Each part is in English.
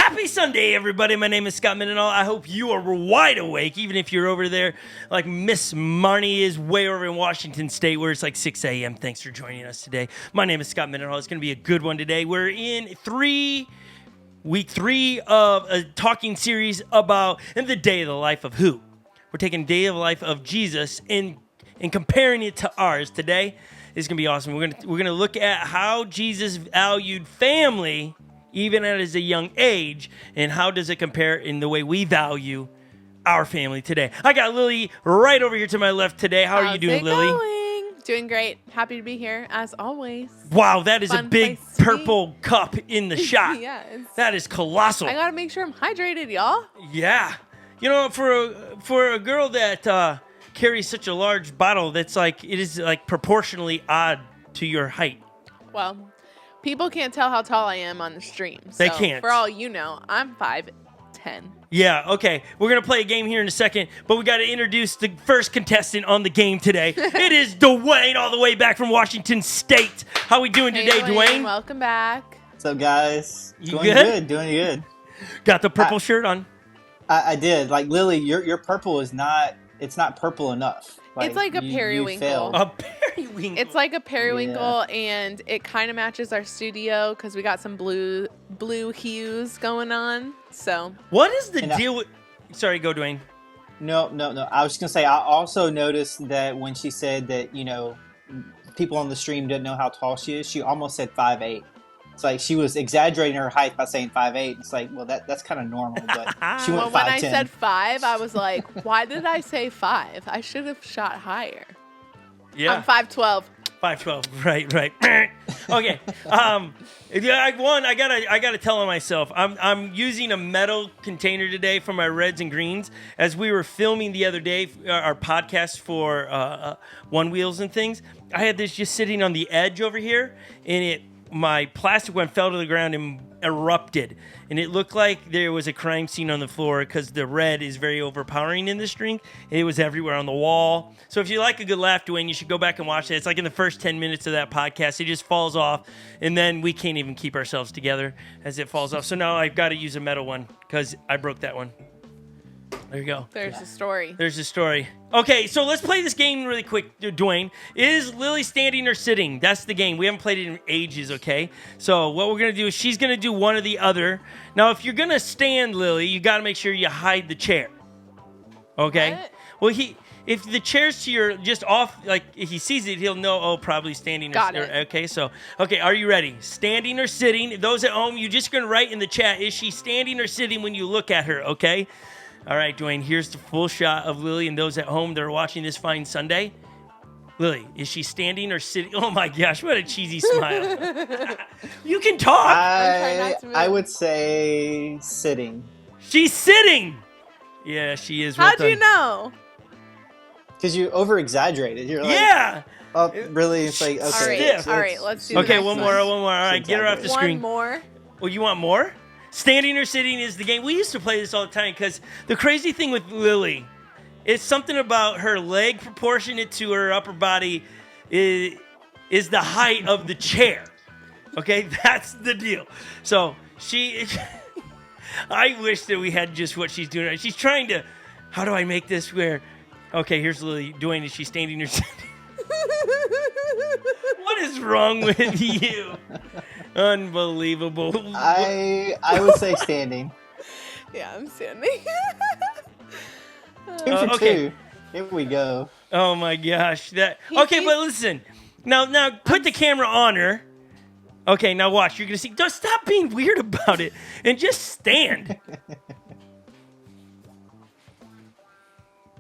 Happy Sunday, everybody. My name is Scott Mendenhall. I hope you are wide awake, even if you're over there like Miss Marnie is way over in Washington State, where it's like 6 a.m. Thanks for joining us today. My name is Scott Mendenhall. It's going to be a good one today. We're in week three of a talking series about the day of the life of who? We're taking the day of the life of Jesus and comparing it to ours today. It's going to be awesome. We're going to look at how Jesus valued family even at a young age, and how does it compare in the way we value our family today. I got Lily right over here to my left today. How are you doing, Lily? Going? Doing great. Happy to be here, as always. Wow, that is Fun a big purple cup in the shot. Yeah. That is colossal. I got to make sure I'm hydrated, y'all. Yeah. You know, for a girl that carries such a large bottle, it is proportionally odd to your height. Well, people can't tell how tall I am on the stream. They can't. For all you know, I'm 5'10". Yeah, okay. We're going to play a game here in a second, but we got to introduce the first contestant on the game today. It is Dwayne, all the way back from Washington State. How we doing today, Dwayne? Welcome back. What's up, guys? You Doing good. Got the purple shirt on? I did. Like, Lily, your purple is not purple enough. It's like a periwinkle. A periwinkle. It's like a periwinkle, and it kind of matches our studio because we got some blue hues going on. So what is the deal with... Sorry, go, Dwayne. No. I was just going to say, I also noticed that when she said that, people on the stream didn't know how tall she is, she almost said 5'8". It's like she was exaggerating her height by saying 5'8". It's like, well, that's kind of normal, but she went 5'10". When I said 5, I was like, why did I say 5? I should have shot higher. Yeah. I'm 5'12". 5'12". Right. Okay. I gotta tell on myself. I'm using a metal container today for my reds and greens. As we were filming the other day, our podcast for One Wheels and things, I had this just sitting on the edge over here, and my plastic one fell to the ground and erupted. And it looked like there was a crime scene on the floor because the red is very overpowering in this drink. It was everywhere on the wall. So if you like a good laugh, Dwayne, you should go back and watch it. It's like in the first 10 minutes of that podcast, it just falls off. And then we can't even keep ourselves together as it falls off. So now I've got to use a metal one because I broke that one. There you go. There's the story. Okay, so let's play this game really quick, Dwayne. Is Lily standing or sitting? That's the game. We haven't played it in ages, okay? So what we're going to do is she's going to do one or the other. Now, if you're going to stand, Lily, you got to make sure you hide the chair. Okay? What? Well, if the chair's to your just off, like if he sees it, he'll know, probably standing or sitting. Okay, are you ready? Standing or sitting? Those at home, you're just going to write in the chat, is she standing or sitting when you look at her, okay? All right, Dwayne, here's the full shot of Lily and those at home that are watching this fine Sunday. Lily, is she standing or sitting? Oh, my gosh, what a cheesy smile. You can talk. I would say sitting. She's sitting. Yeah, she is. How'd you know? Because you over-exaggerated. You're like, yeah. Oh, really? It's like, okay. All right, let's do it. Okay, one more. All right, get her off the screen. One more. Well, you want more? Standing or sitting is the game. We used to play this all the time because the crazy thing with Lily is something about her leg proportionate to her upper body is the height of the chair. Okay, that's the deal. So I wish that we had just what she's doing. She's trying to, how do I make this where, okay, here's Lily doing, is she standing or sitting? What is wrong with you? Unbelievable. I would say standing. Yeah, I'm standing. 2 for 2. Here we go. Oh my gosh. But listen. Now put the camera on her. Okay, now watch. You're gonna see. Just stop being weird about it and just stand.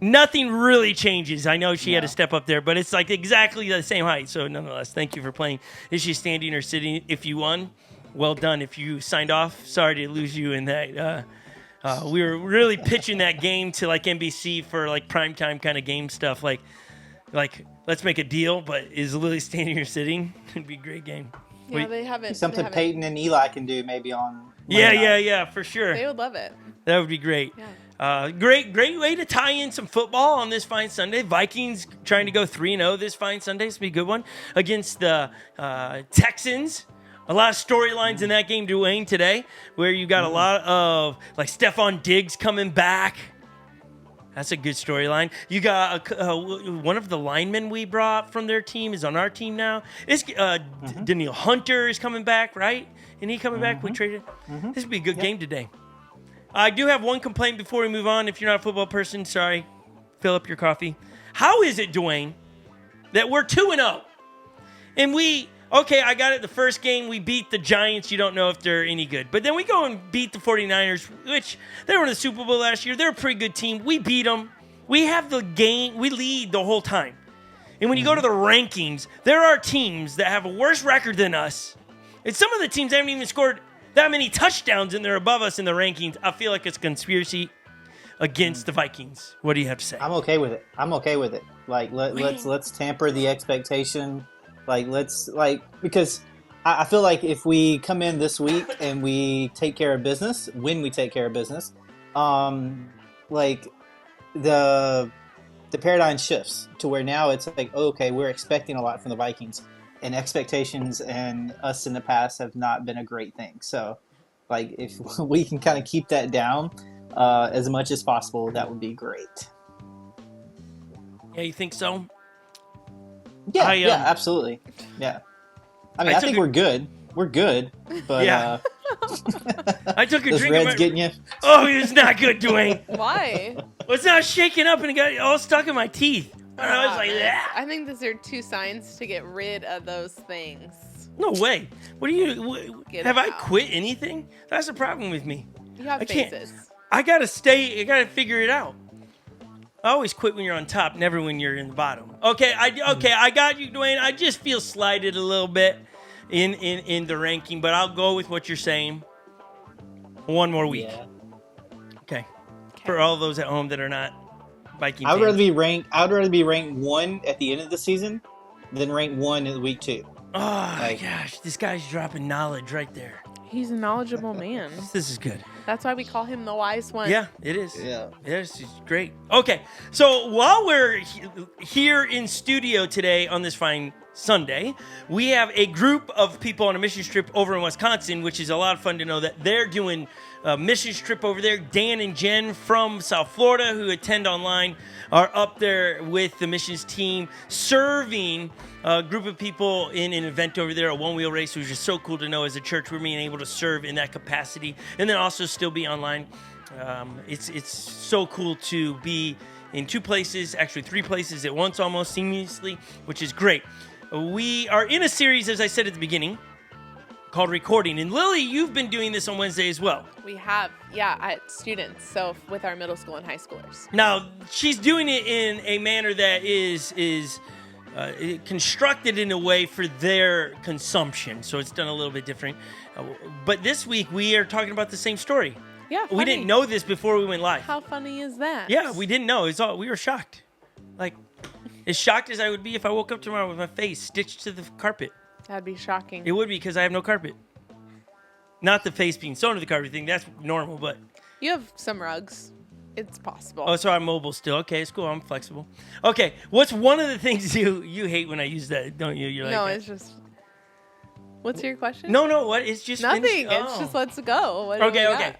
Nothing really changes. I know she had to step up there, but it's like exactly the same height. So nonetheless, thank you for playing. Is she standing or sitting? If you won, well done. If you signed off, sorry to lose you in that. We were really pitching that game to like NBC for like primetime kind of game stuff. Like let's make a deal, but is Lily standing or sitting? It'd be a great game. Yeah, they haven't. Something Peyton and Eli can do maybe on. Yeah, for sure. They would love it. That would be great. Yeah. Great way to tie in some football on this fine Sunday. Vikings trying to go 3-0 this fine Sunday. It's going to be a good one against the Texans A lot of storylines in that game, Dwayne, today, where you got a lot of, like, Stephon Diggs coming back. That's a good storyline. You got one of the linemen we brought from their team is on our team now. Daniil Hunter is coming back, right? And he coming back? We traded. This would be a good game today. I do have one complaint before we move on. If you're not a football person, sorry. Fill up your coffee. How is it, Dwayne, that we're 2-0? And I got it. The first game, we beat the Giants. You don't know if they're any good. But then we go and beat the 49ers, which they were in the Super Bowl last year. They're a pretty good team. We beat them. We have the game. We lead the whole time. And when you go to the rankings, there are teams that have a worse record than us. And some of the teams haven't even scored that many touchdowns, and they're above us in the rankings. I feel like it's a conspiracy against the Vikings. What do you have to say? I'm okay with it. Like let's tamper the expectation. Because I feel like if we come in this week and we take care of business, like the paradigm shifts to where now it's like, okay, we're expecting a lot from the Vikings, and expectations and us in the past have not been a great thing. So, like, if we can kind of keep that down as much as possible, that would be great. Yeah, you think so? Yeah, absolutely. Yeah. I mean, I think we're good. We're good, but yeah. I took a those drink Reds of my... getting you? Oh, it's not good, Dwayne. Why? Well, it's not shaking up and it got all stuck in my teeth. And I was like, man. I think these are 2 signs to get rid of those things. No way. What do you... have I out. quit anything? That's the problem with me. You have phases. I gotta figure it out. I always quit when you're on top, never when you're in the bottom. Okay, I got you, Dwayne. I just feel slighted a little bit in the ranking, but I'll go with what you're saying. One more week. Yeah. Okay. For all those at home that are not Viking I would fans. rather be ranked 1 at the end of the season than ranked 1 in week 2. Oh, my gosh. This guy's dropping knowledge right there. He's a knowledgeable man. This is good. That's why we call him the wise one. Yeah, it is. Yeah. It's great. Okay, so while we're here in studio today on this fine Sunday, we have a group of people on a mission trip over in Wisconsin, which is a lot of fun to know that they're doing a mission trip over there. Dan and Jen from South Florida, who attend online, are up there with the missions team serving a group of people in an event over there, a one-wheel race, which is so cool to know as a church we're being able to serve in that capacity and then also still be online. It's so cool to be in 2 places, actually 3 places at once almost seamlessly, which is great. We are in a series, as I said at the beginning, called Recording. And Lily, you've been doing this on Wednesday as well. We have, at students, so with our middle school and high schoolers. Now, she's doing it in a manner that is constructed in a way for their consumption, so it's done a little bit different. But this week, we are talking about the same story. Yeah, funny. We didn't know this before we went live. How funny is that? Yeah, we didn't know. We were shocked. Like, as shocked as I would be if I woke up tomorrow with my face stitched to the carpet. That'd be shocking. It would be because I have no carpet. Not the face being sewn to the carpet thing. That's normal, but... You have some rugs. It's possible. Oh, so I'm mobile still. Okay, it's cool. I'm flexible. Okay, what's one of the things you hate when I use that, don't you? You're like, no, it's just... What's your question? No, what? It's just... Nothing. It's just let's go. What okay.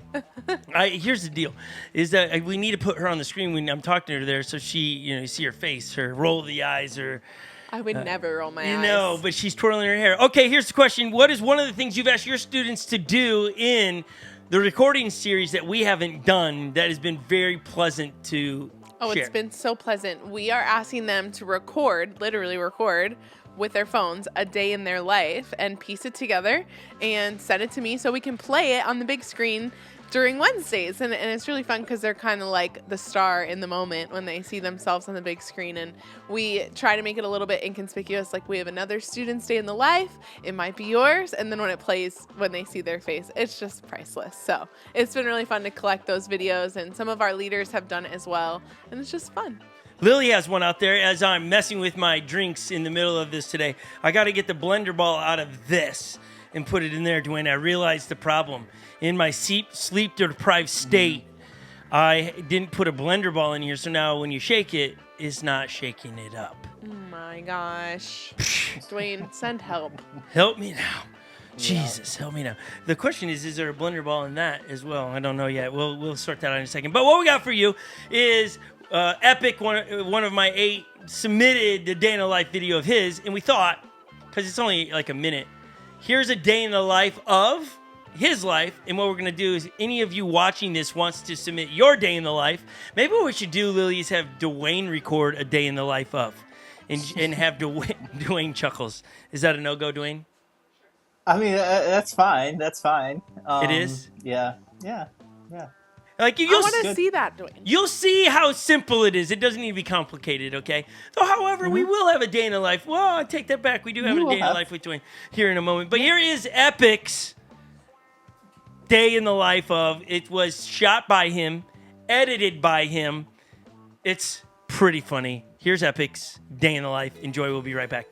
Here's the deal. Is that we need to put her on the screen when I'm talking to her there so she, you see her face, her roll of the eyes, or... I would never roll my eyes. No, but she's twirling her hair. Okay, here's the question. What is one of the things you've asked your students to do in the recording series that we haven't done that has been very pleasant to share? It's been so pleasant. We are asking them to literally record with their phones a day in their life and piece it together and send it to me so we can play it on the big screen during Wednesdays. And it's really fun because they're kind of like the star in the moment when they see themselves on the big screen. And we try to make it a little bit inconspicuous. Like we have another student's day in the life. It might be yours. And then when it plays, when they see their face, it's just priceless. So it's been really fun to collect those videos. And some of our leaders have done it as well. And it's just fun. Lily has one out there. As I'm messing with my drinks in the middle of this today, I got to get the blender ball out of this and put it in there, Dwayne. I realized the problem. In my sleep-deprived state, I didn't put a blender ball in here, so now when you shake it, it's not shaking it up. Oh my gosh. Dwayne, send help. Help me now. Jesus, help me now. The question is there a blender ball in that as well? I don't know yet. We'll sort that out in a second. But what we got for you is Epic, one of my 8, submitted the day in the life video of his, and we thought, because it's only like a minute, here's a day in the life of his life, and what we're going to do is any of you watching this wants to submit your day in the life, maybe what we should do, Lily, is have Dwayne record a day in the life of, and have Dwayne chuckles. Is that a no-go, Dwayne? I mean, that's fine. That's fine. It is? Yeah. Like I want to see that, Dwayne. You'll see how simple it is. It doesn't need to be complicated, okay? Though, however, we will have a day in the life. Well, I take that back. We do have a day in the life with Dwayne here in a moment. But here is Epic's day in the life of. It was shot by him, edited by him. It's pretty funny. Here's Epic's day in the life. Enjoy. We'll be right back.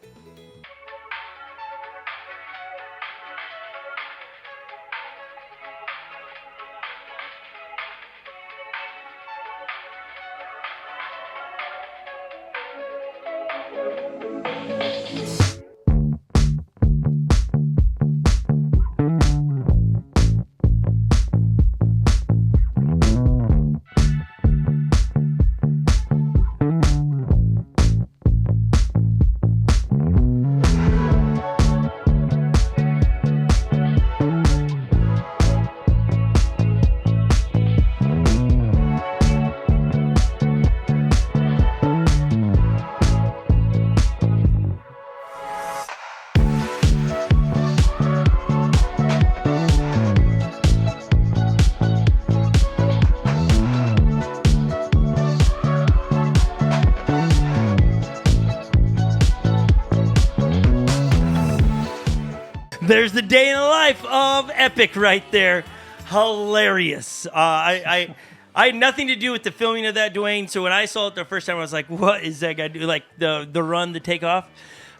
There's the day in the life of Epic right there. Hilarious. I had nothing to do with the filming of that, Dwayne. So when I saw it the first time, I was like, "What is that guy do?" Like the run, the takeoff.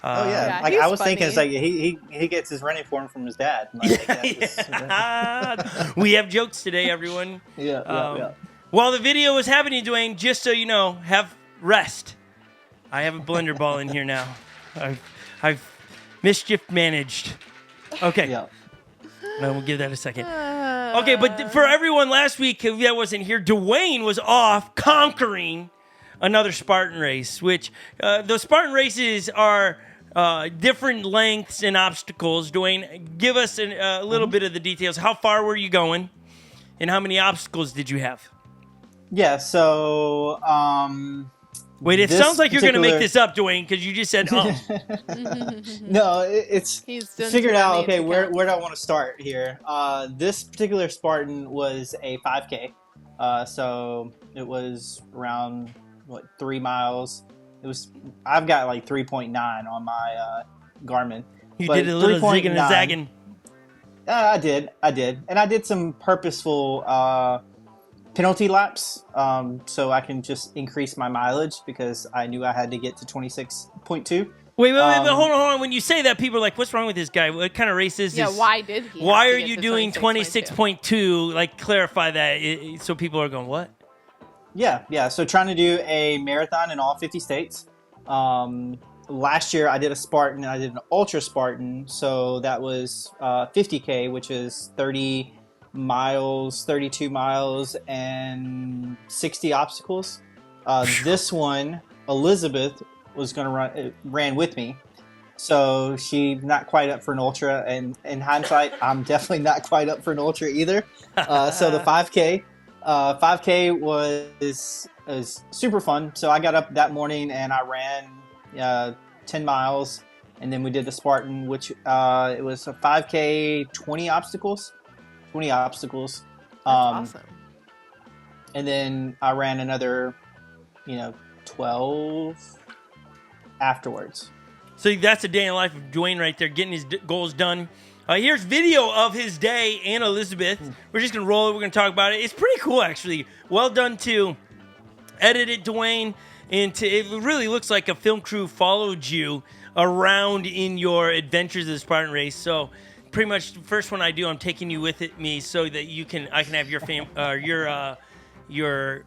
Oh yeah, like I was thinking, it's like he gets his running form from his dad. Like, we have jokes today, everyone. Yeah. While the video was happening, Dwayne, just so you know, have rest. I have a blender ball in here now. I've mischief managed. Okay. Yeah. No, we'll give that a second. Okay, but for everyone last week that wasn't here, Dwayne was off conquering another Spartan race, which the Spartan races are different lengths and obstacles. Dwayne, give us a little bit of the details. How far were you going, and how many obstacles did you have? Yeah, so... Wait, it sounds like you're going to make this up, Dwayne, because you just said, oh. No, it's figured out, okay, where do I want to start here? This particular Spartan was a 5K. So it was around, 3 miles. I've got like 3.9 on my Garmin. You did a little zigging and zagging. I did. And I did some purposeful penalty laps, so I can just increase my mileage because I knew I had to get to 26.2. Wait, hold on. When you say that, people are like, what's wrong with this guy? What kind of race is this? Yeah, why did he? Why are you doing 26.2? Like, clarify that so people are going, what? Yeah. So trying to do a marathon in all 50 states. Last year I did a Spartan. I did an Ultra Spartan. So that was 50K, which is 30 miles, 32 miles, and 60 obstacles. This one, Elizabeth was going to ran with me. So she's not quite up for an ultra, and in hindsight, I'm definitely not quite up for an ultra either. So the 5K was super fun. So I got up that morning and I ran 10 miles, and then we did the Spartan, which it was a 5K, 20 obstacles. That's awesome. And then I ran another, 12 afterwards. So that's a day in the life of Dwayne right there, getting his goals done. Here's video of his day and Elizabeth. We're just going to roll it. We're going to talk about it. It's pretty cool, actually. Well done, too. Edited Dwayne. It really looks like a film crew followed you around in your adventures of the Spartan race. So pretty much the first one I do, I'm taking you with me so that I can have your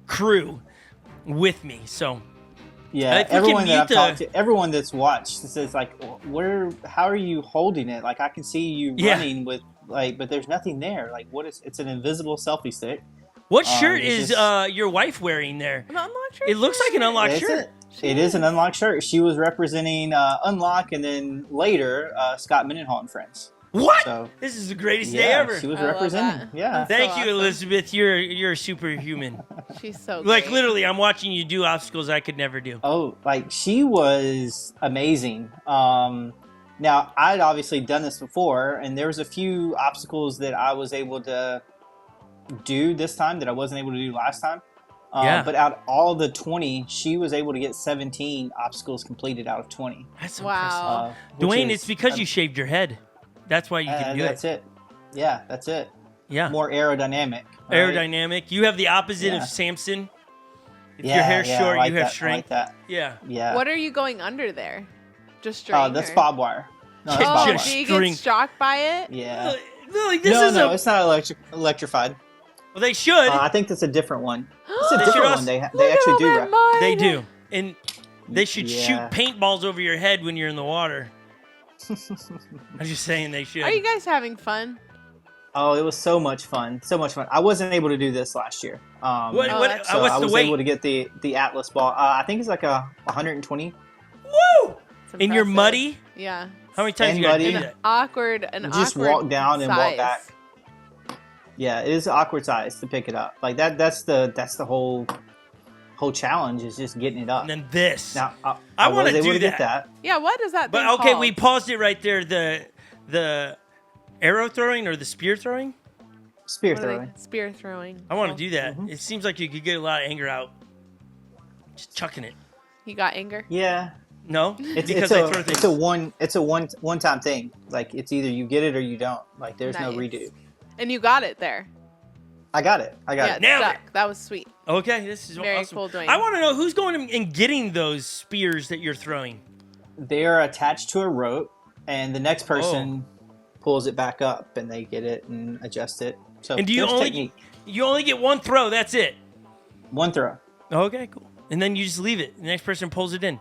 crew with me. So Yeah, If we can everyone that I've mute talked to, everyone that's watched says like, how are you holding it? Like I can see you Yeah. running with like, but there's nothing there. Like what is? It's an invisible selfie stick. What shirt it's is just- your wife wearing there? An unlocked church It looks like an unlocked Is shirt. it is an unlocked shirt. She was representing Unlock, and then later Scott Mendenhall and friends. What? So This is the greatest day yeah, ever. she was I love representing. that. Yeah. That's Thank so you, awesome. Elizabeth. You're superhuman. She's so Like great. literally, I'm watching you do obstacles I could never do. Oh, like she was amazing. Now I'd obviously done this before, and there was a few obstacles that I was able to do this time that I wasn't able to do last time. Yeah. But out of all the 20, she was able to get 17 obstacles completed out of 20. That's Wow. Which Dwayne, is- it's because you shaved your head. That's why you can do that's it. Yeah, that's it. Yeah. More aerodynamic. right? Aerodynamic. You have the opposite Yeah. of Samson. If Yeah, your hair's yeah, short, I like you have that. strength. I like that. Yeah. Yeah. What are you going under there? Just string? That's or- bob wire. No, that's Oh, bob just wire. do you string. get shocked by it? Yeah. Like, this No, is it's not electrified. Well, they should. I think that's a different one. It's a They different should one. also- They Look actually at do. all that mud. They do. And they should shoot Yeah. paintballs over your head when you're in the water. I'm just saying they should. Are you guys having fun? Oh, it was so much fun. So much fun. I wasn't able to do this last year. What, Oh, what, that's- So what's I the was weight? able to get the Atlas ball. I think it's like a 120. Woo! It's And you're impressive. muddy? Yeah. How many times And you got to muddy. do An that? awkward, You just awkward walk down and walk size. back. Yeah, it is an awkward size to pick it up. Like that. That's the whole challenge is just getting it up. And then this. Now I I wanna was able do to get that. that. Yeah, what is that But thing okay, called? we paused it right there. The arrow throwing or the spear throwing? Spear What are they- throwing. Spear throwing. I want Cool. to do that. It seems like you could get a lot of anger out. Just chucking it. You got anger? Yeah. No? It's Because I throw things. it's a one time thing. Like it's either you get it or you don't. Like there's no Nice. redo. And you got it there. I got it. Yeah, Nailed it. stuck. That was sweet. Okay, this is Very awesome. cool, Dwayne. I want to know who's going and getting those spears that you're throwing. They are attached to a rope, and the next Oh. person pulls it back up, and they get it and adjust it. So And do you there's only technique. you only get one throw? That's it. One throw? Okay, cool. And then you just leave it. The next person pulls it in.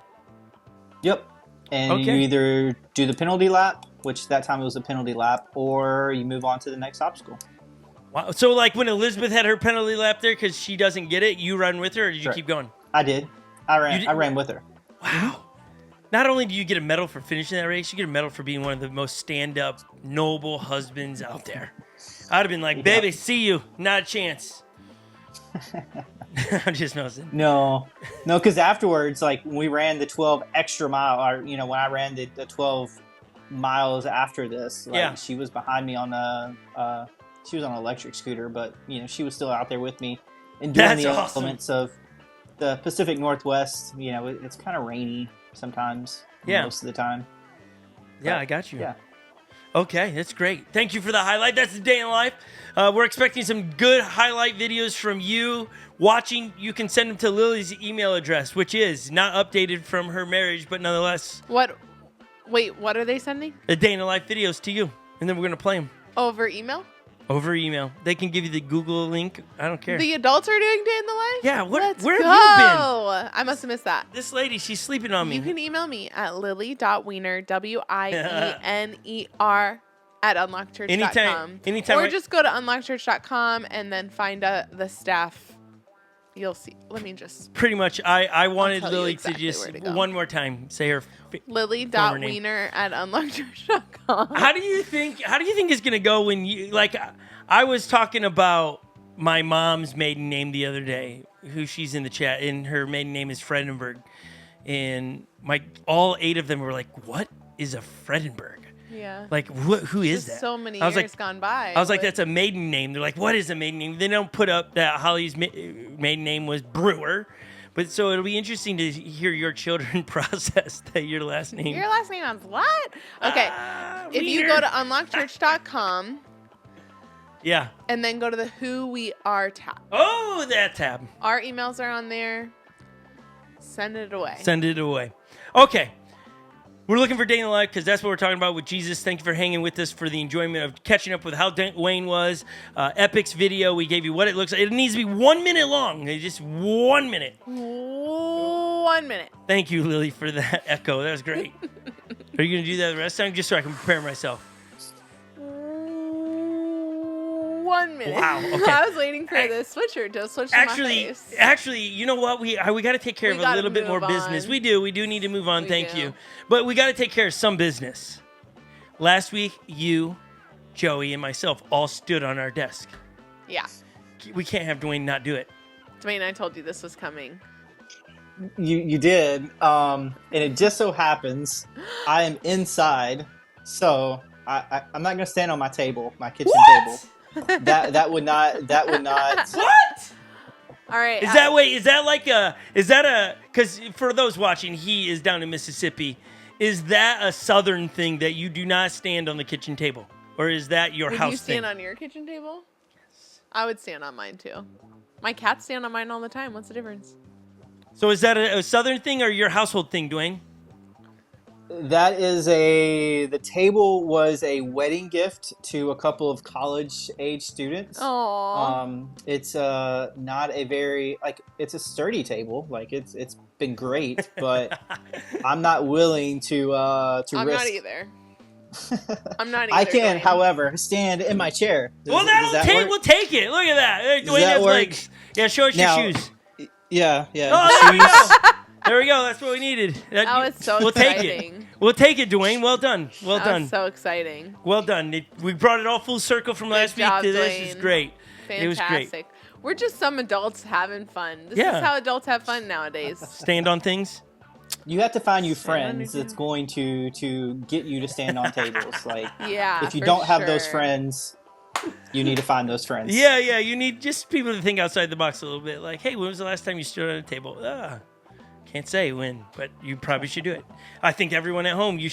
Yep. And Okay. you either do the penalty lap, which that time it was a penalty lap, or you move on to the next obstacle. Wow. So like when Elizabeth had her penalty lap there because she doesn't get it, you run with her, or did you Sure. keep going? I did. I ran. You did- I ran with her. Wow. Not only do you get a medal for finishing that race, you get a medal for being one of the most stand-up, noble husbands out there. I'd have been like, baby, see you. Not a chance. I'm just messing. No, because afterwards, like when we ran the 12 extra mile, or when I ran the 12 miles after this, like, Yeah. she was behind me on she was on an electric scooter, but she was still out there with me and doing That's the awesome. elements of the Pacific Northwest. It's kind of rainy sometimes. Yeah. Most of the time. Yeah, But, I got you. Yeah. Okay, that's great. Thank you for the highlight. That's the day in life. We're expecting some good highlight videos from you watching. You can send them to Lily's email address, which is not updated from her marriage, but nonetheless, What? Wait, what are they sending? the day in the life videos to you. And then we're going to play them Over email? over email. They can give you the Google link. I don't care. The adults are doing Day in the Life? Yeah, Let's where go. have you been? I must have missed that. This lady, she's sleeping on me. You can email me at lily.wiener, WIENER, at unlockchurch.com. Anytime Or I- just go to unlockchurch.com and then find the staff. You'll see. Let me just. Pretty much, I wanted tell you Lily exactly to just, where to go. one more time, say her. Lily.wiener at unlockchurch.com. How do you think it's gonna go when you like? I was talking about my mom's maiden name the other day, who she's in the chat, and her maiden name is Fredenberg, and all 8 of them were like, "What is a Fredenberg? Yeah. Like, who is Just that?" so many I was years like, gone by. I was like, with- "That's a maiden name." They're like, "What is a maiden name?" They don't put up that Holly's maiden name was Brewer. But so it'll be interesting to hear your children process that your last name. Your last name is what? Okay. If you Wiener. go to unlockchurch.com Yeah. and then go to the Who We Are tab, Oh, that tab. our emails are on there. Send it away. Send it away. Okay. We're looking for day in the life because that's what we're talking about with Jesus. Thank you for hanging with us for the enjoyment of catching up with how Wayne was. Epic's video, we gave you what it looks like. It needs to be 1 minute long. Just 1 minute. 1 1 minute. Thank you, Lily, for that echo. That was great. Are you going to do that the rest of the time, just so I can prepare myself? 1 minute. Wow, okay. I was waiting for the switcher to switch to my face. Actually, you know what? We got to take care of a little bit more business. We do need to move on. Thank you. But we got to take care of some business. Last week, you, Joey, and myself all stood on our desk. Yeah. We can't have Dwayne not do it. Dwayne, I told you this was coming. You did, and it just so happens I am inside, so I'm not gonna stand on my table, my kitchen table. That would not. What? All right. Is that because for those watching, he is down in Mississippi. Is that a Southern thing that you do not stand on the kitchen table? Or is that your house thing? Would you stand on your kitchen table? Yes. I would stand on mine too. My cats stand on mine all the time. What's the difference? So is that a Southern thing or your household thing, Dwayne? That is the table was a wedding gift to a couple of college-age students. Aww. It's not a very, it's a sturdy table. It's been great, but I'm not willing to risk. I'm not either. I'm not either. I can, Dwayne. however, stand in my chair. We'll take it. Look at that. Dwayne has legs. Yeah, show us your shoes. Yeah. Oh, there we go. There we go. That's what we needed. That was so exciting. We'll take it, Dwayne. Well done. That was so exciting. Well done. We brought it all full circle from last week to this. Dwayne. It's great. Fantastic. It was great. We're just some adults having fun. This is how adults have fun nowadays. Stand on things. You have to find you friends that's going to get you to stand on tables. If you don't have those friends, you need to find those friends. Yeah. You need just people to think outside the box a little bit. Like, hey, when was the last time you stood on a table? Can't say when, but you probably should do it. I think everyone at home, you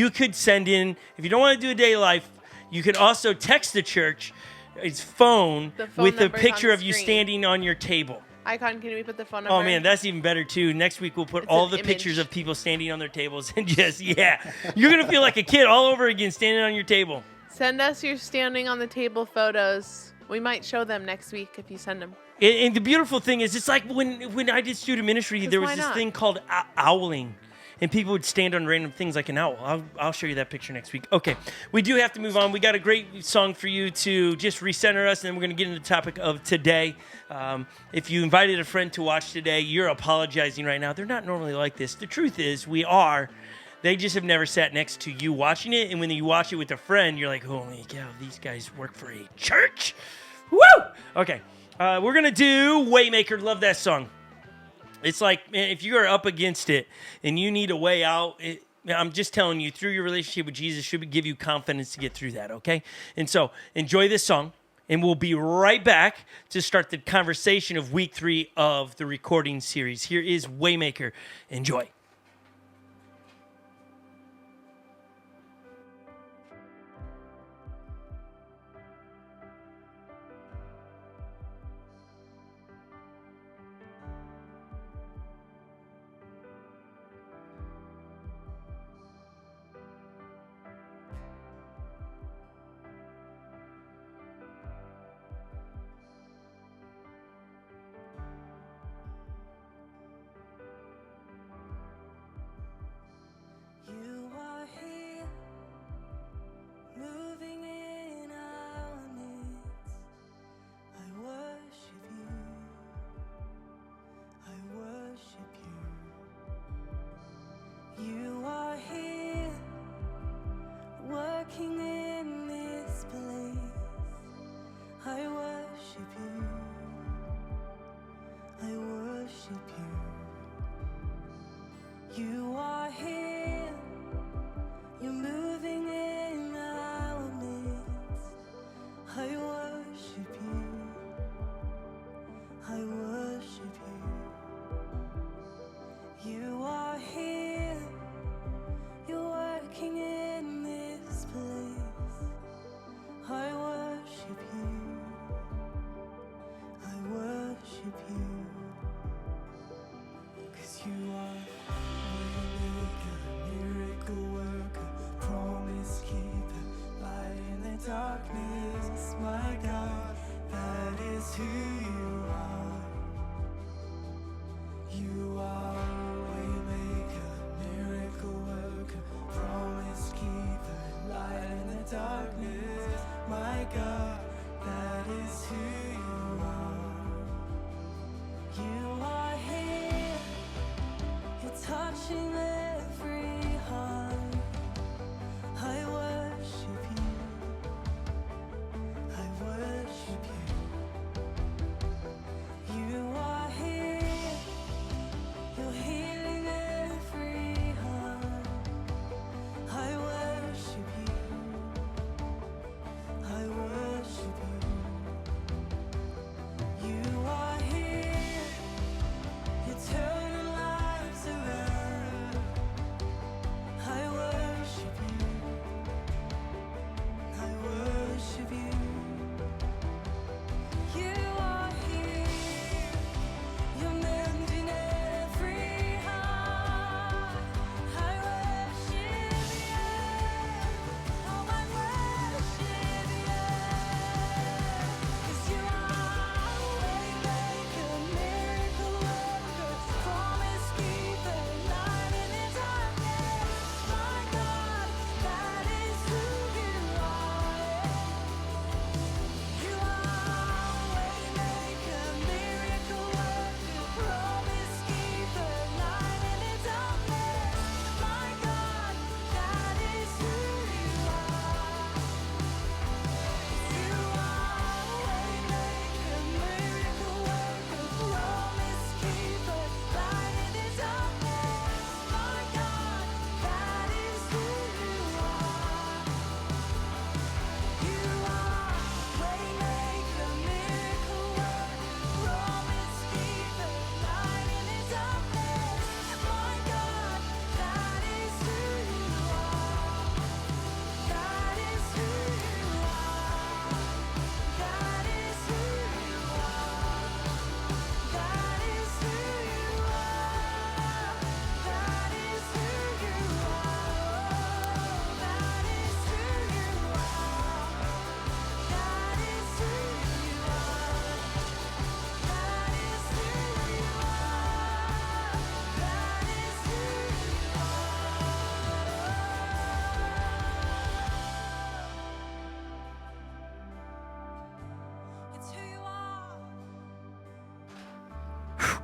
could send in, if you don't want to do a day life, you could also text the church its phone with a picture of you standing on your table. Icon, can we put the phone number? Oh man, that's even better too. Next week we'll put all the pictures of people standing on their tables and you're gonna feel like a kid all over again standing on your table. Send us your standing on the table photos. We might show them next week if you send them. And the beautiful thing is, it's like when I did student ministry, there was this thing called owling. And people would stand on random things like an owl. I'll show you that picture next week. Okay, we do have to move on. We got a great song for you to just recenter us, and then we're going to get into the topic of today. If you invited a friend to watch today, you're apologizing right now. They're not normally like this. The truth is, we are. They just have never sat next to you watching it, and when you watch it with a friend, you're like, holy cow, these guys work for a church? Woo! Okay. We're going to do Waymaker. Love that song. It's like, man, if you are up against it and you need a way out, I'm just telling you, through your relationship with Jesus should give you confidence to get through that, okay? And so enjoy this song, and we'll be right back to start the conversation of week 3 of the recording series. Here is Waymaker. Enjoy.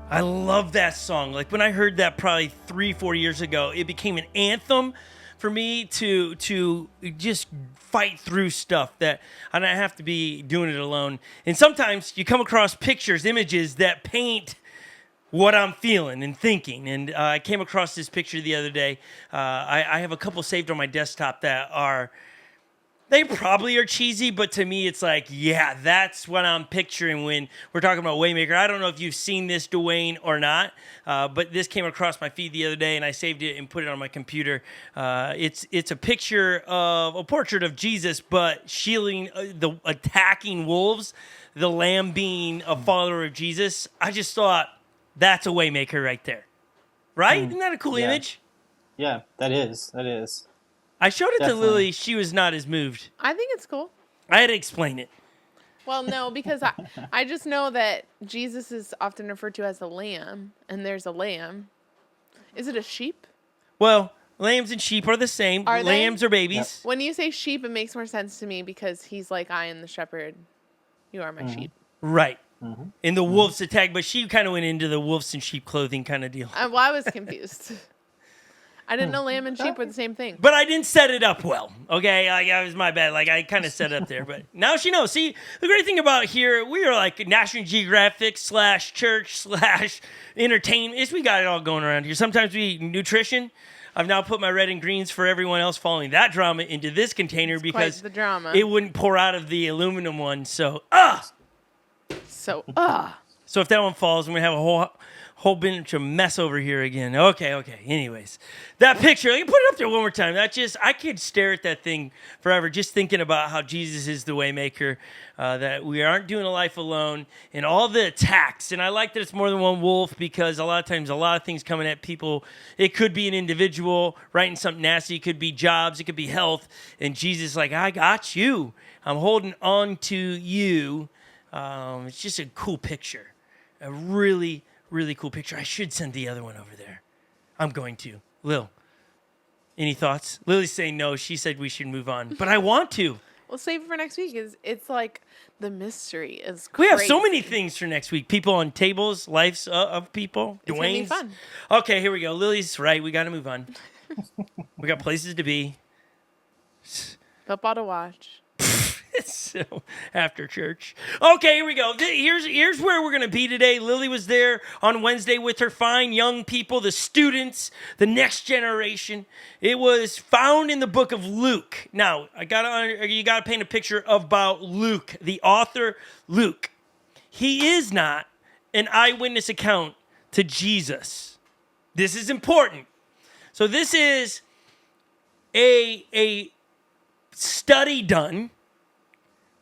I love that song. Like when I heard that probably 3-4 years ago, it became an anthem for me to just fight through stuff that I don't have to be doing it alone. And sometimes you come across pictures, images that paint what I'm feeling and thinking. And I came across this picture the other day. I have a couple saved on my desktop that are, they probably are cheesy, but to me, it's like, yeah, that's what I'm picturing when we're talking about Waymaker. I don't know if you've seen this, Dwayne, or not, but this came across my feed the other day, and I saved it and put it on my computer. It's a picture of a portrait of Jesus, but shielding the attacking wolves, the lamb being a follower of Jesus. I just thought, that's a Waymaker right there. Right? Isn't that a cool image? Yeah, that is. That is. I showed it Definitely. to Lily. She was not as moved. I think it's cool. I had to explain it. Well, no, because I just know that Jesus is often referred to as a lamb, and there's a lamb. Is it a sheep? Well, lambs and sheep are the same. Are they? Lambs are babies. When you say sheep, it makes more sense to me because he's like, I am the shepherd. You are my sheep. Right. And the wolves attack, but she kind of went into the wolves and sheep clothing kind of deal. Well, I was confused. I didn't know lamb and sheep were the same thing. But I didn't set it up well. Okay, it was my bad. Like I kind of set it up there, but now she knows. See, the great thing about here, we are like National Geographic / church / entertainment. We got it all going around here. Sometimes we nutrition. I've now put my red and greens for everyone else following that drama into this container because quite the drama. It wouldn't pour out of the aluminum one. So, So if that one falls, I'm gonna have a whole bunch of mess over here again. Okay. Anyways, that picture, I can put it up there one more time. I could stare at that thing forever just thinking about how Jesus is the Waymaker, that we aren't doing a life alone, and all the attacks. And I like that it's more than one wolf because a lot of times a lot of things coming at people. It could be an individual writing something nasty. It could be jobs. It could be health. And Jesus is like, I got you. I'm holding on to you. It's just a cool picture. A really, really cool picture. I should send the other one over there. I'm going to. Lil, any thoughts? Lily's saying no. She said we should move on. But I want to. we'll save it for next week. It's like the mystery is We crazy. have so many things for next week. People on tables, lives of people. It's gonna be Dwayne's. fun. Okay, here we go. Lily's right. We got to move on. We got places to be. Football to watch. So after church. Okay, here we go. Here's where we're going to be today. Lily was there on Wednesday with her fine young people, the students, the next generation. It was found in the book of Luke. Now, you got to paint a picture about Luke, the author Luke. He is not an eyewitness account to Jesus. This is important. So this is a study done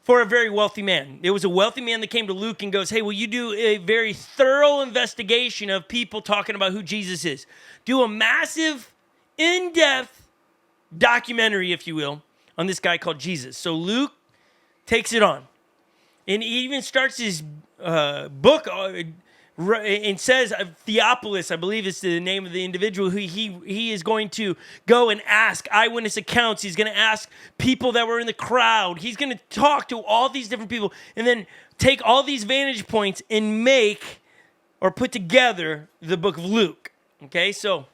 for a very wealthy man. It was a wealthy man that came to Luke and goes, hey, will you do a very thorough investigation of people talking about who Jesus is? Do a massive, in-depth documentary, if you will, on this guy called Jesus. So Luke takes it on. And he even starts his book and says, Theophilus, I believe is the name of the individual, who he is going to go and ask eyewitness accounts. He's going to ask people that were in the crowd. He's going to talk to all these different people and then take all these vantage points and make or put together the book of Luke. Okay, so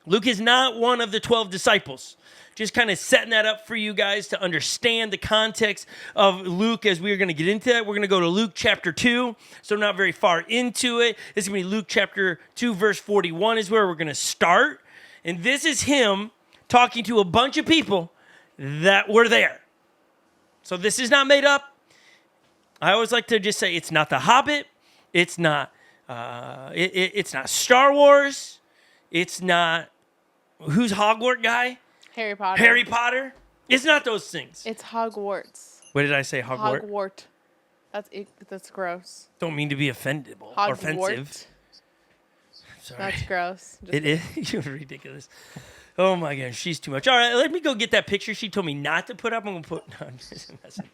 Luke is not one of the 12 disciples. Just kind of setting that up for you guys to understand the context of Luke as we're going to get into that. We're going to go to Luke chapter 2, so not very far into it. It's going to be Luke chapter 2, verse 41 is where we're going to start. And this is him talking to a bunch of people that were there. So this is not made up. I always like to just say it's not The Hobbit. It's not, it's not Star Wars. It's not, who's Hogwarts guy? Harry Potter. Harry Potter? It's not those things. It's Hogwarts. What did I say? Hogwarts? Hogwart. That's gross. Don't mean to be offendable or Hogwart. offensive. Sorry. That's gross. It is. You're ridiculous. Oh my gosh, she's too much. All right, let me go get that picture she told me not to put up. I'm going to put... No, I'm just messing.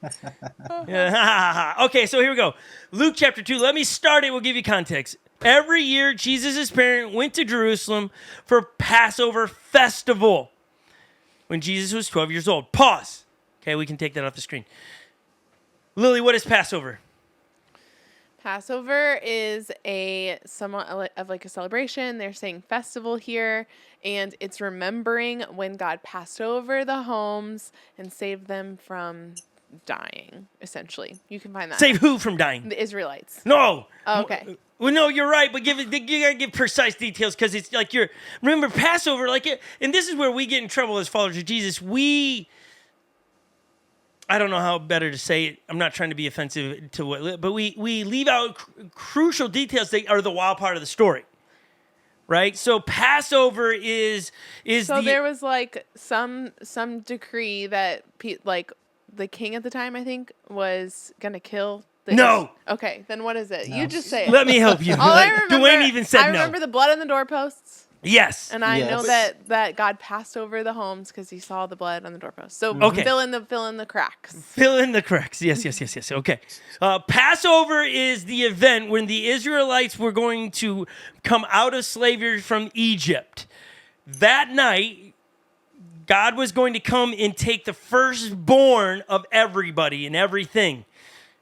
Yeah, okay, so here we go. Luke chapter 2. Let me start it. We'll give you context. Every year, Jesus' parents went to Jerusalem for Passover festival when Jesus was 12 years old. Pause. Okay, we can take that off the screen. Lily, what is Passover? Passover is somewhat of like a celebration. They're saying festival here, and it's remembering when God passed over the homes and saved them from dying, essentially. You can find that. Save who from dying? The Israelites. No. Oh, okay. Well, no, you're right, but you gotta give precise details because it's like remember Passover, and this is where we get in trouble as followers of Jesus. I don't know how better to say it. I'm not trying to be offensive but we leave out crucial details that are the wild part of the story, right? So Passover is so there was like some decree that like the king at the time, I think, was gonna kill. No. Okay, then what is it? No. You just say it. Let me help you. All I remember, Dwayne even said no. I remember the blood on the doorposts. Yes. And I know that God passed over the homes because he saw the blood on the doorposts. So fill in the cracks. Fill in the cracks. Yes. Okay. Passover is the event when the Israelites were going to come out of slavery from Egypt. That night, God was going to come and take the firstborn of everybody and everything.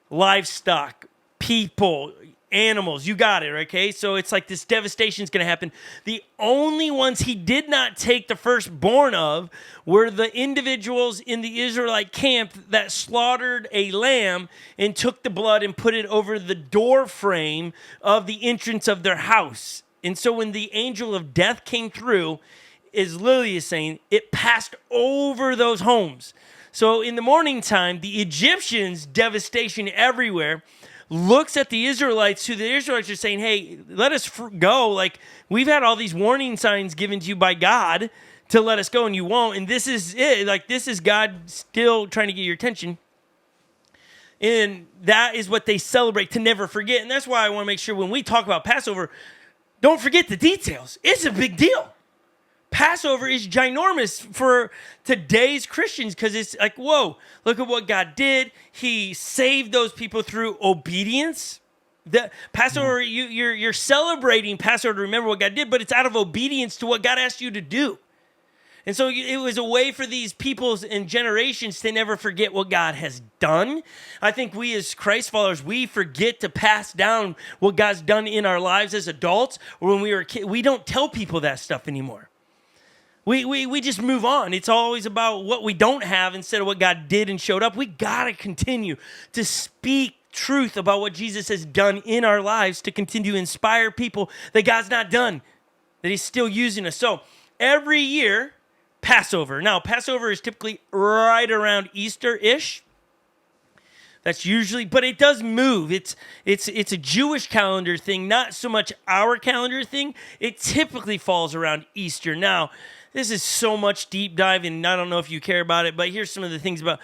Livestock, people, animals, you got it, okay? So it's like this devastation is going to happen. The only ones he did not take the firstborn of were the individuals in the Israelite camp that slaughtered a lamb and took the blood and put it over the door frame of the entrance of their house. And so when the angel of death came through, as Lily is saying, it passed over those homes. So in the morning time, the Egyptians, devastation everywhere, looks at the Israelites, who the Israelites are saying, hey, let us go. Like, we've had all these warning signs given to you by God to let us go, and you won't. And this is it. Like, this is God still trying to get your attention. And that is what they celebrate, to never forget. And that's why I want to make sure when we talk about Passover, don't forget the details. It's a big deal. Passover is ginormous for today's Christians because it's like, whoa, look at what God did. He saved those people through obedience. The Passover, you're celebrating Passover to remember what God did, but it's out of obedience to what God asked you to do. And so it was a way for these peoples and generations to never forget what God has done. I think we as Christ followers, we forget to pass down what God's done in our lives as adults, or when we were kids. We don't tell people that stuff anymore. We just move on. It's always about what we don't have instead of what God did and showed up. We got to continue to speak truth about what Jesus has done in our lives to continue to inspire people that God's not done, that he's still using us. So every year, Passover. Now, Passover is typically right around Easter-ish. That's usually, but it does move. It's a Jewish calendar thing, not so much our calendar thing. It typically falls around Easter. Now, this is so much deep dive, and I don't know if you care about it, but here's some of the things about.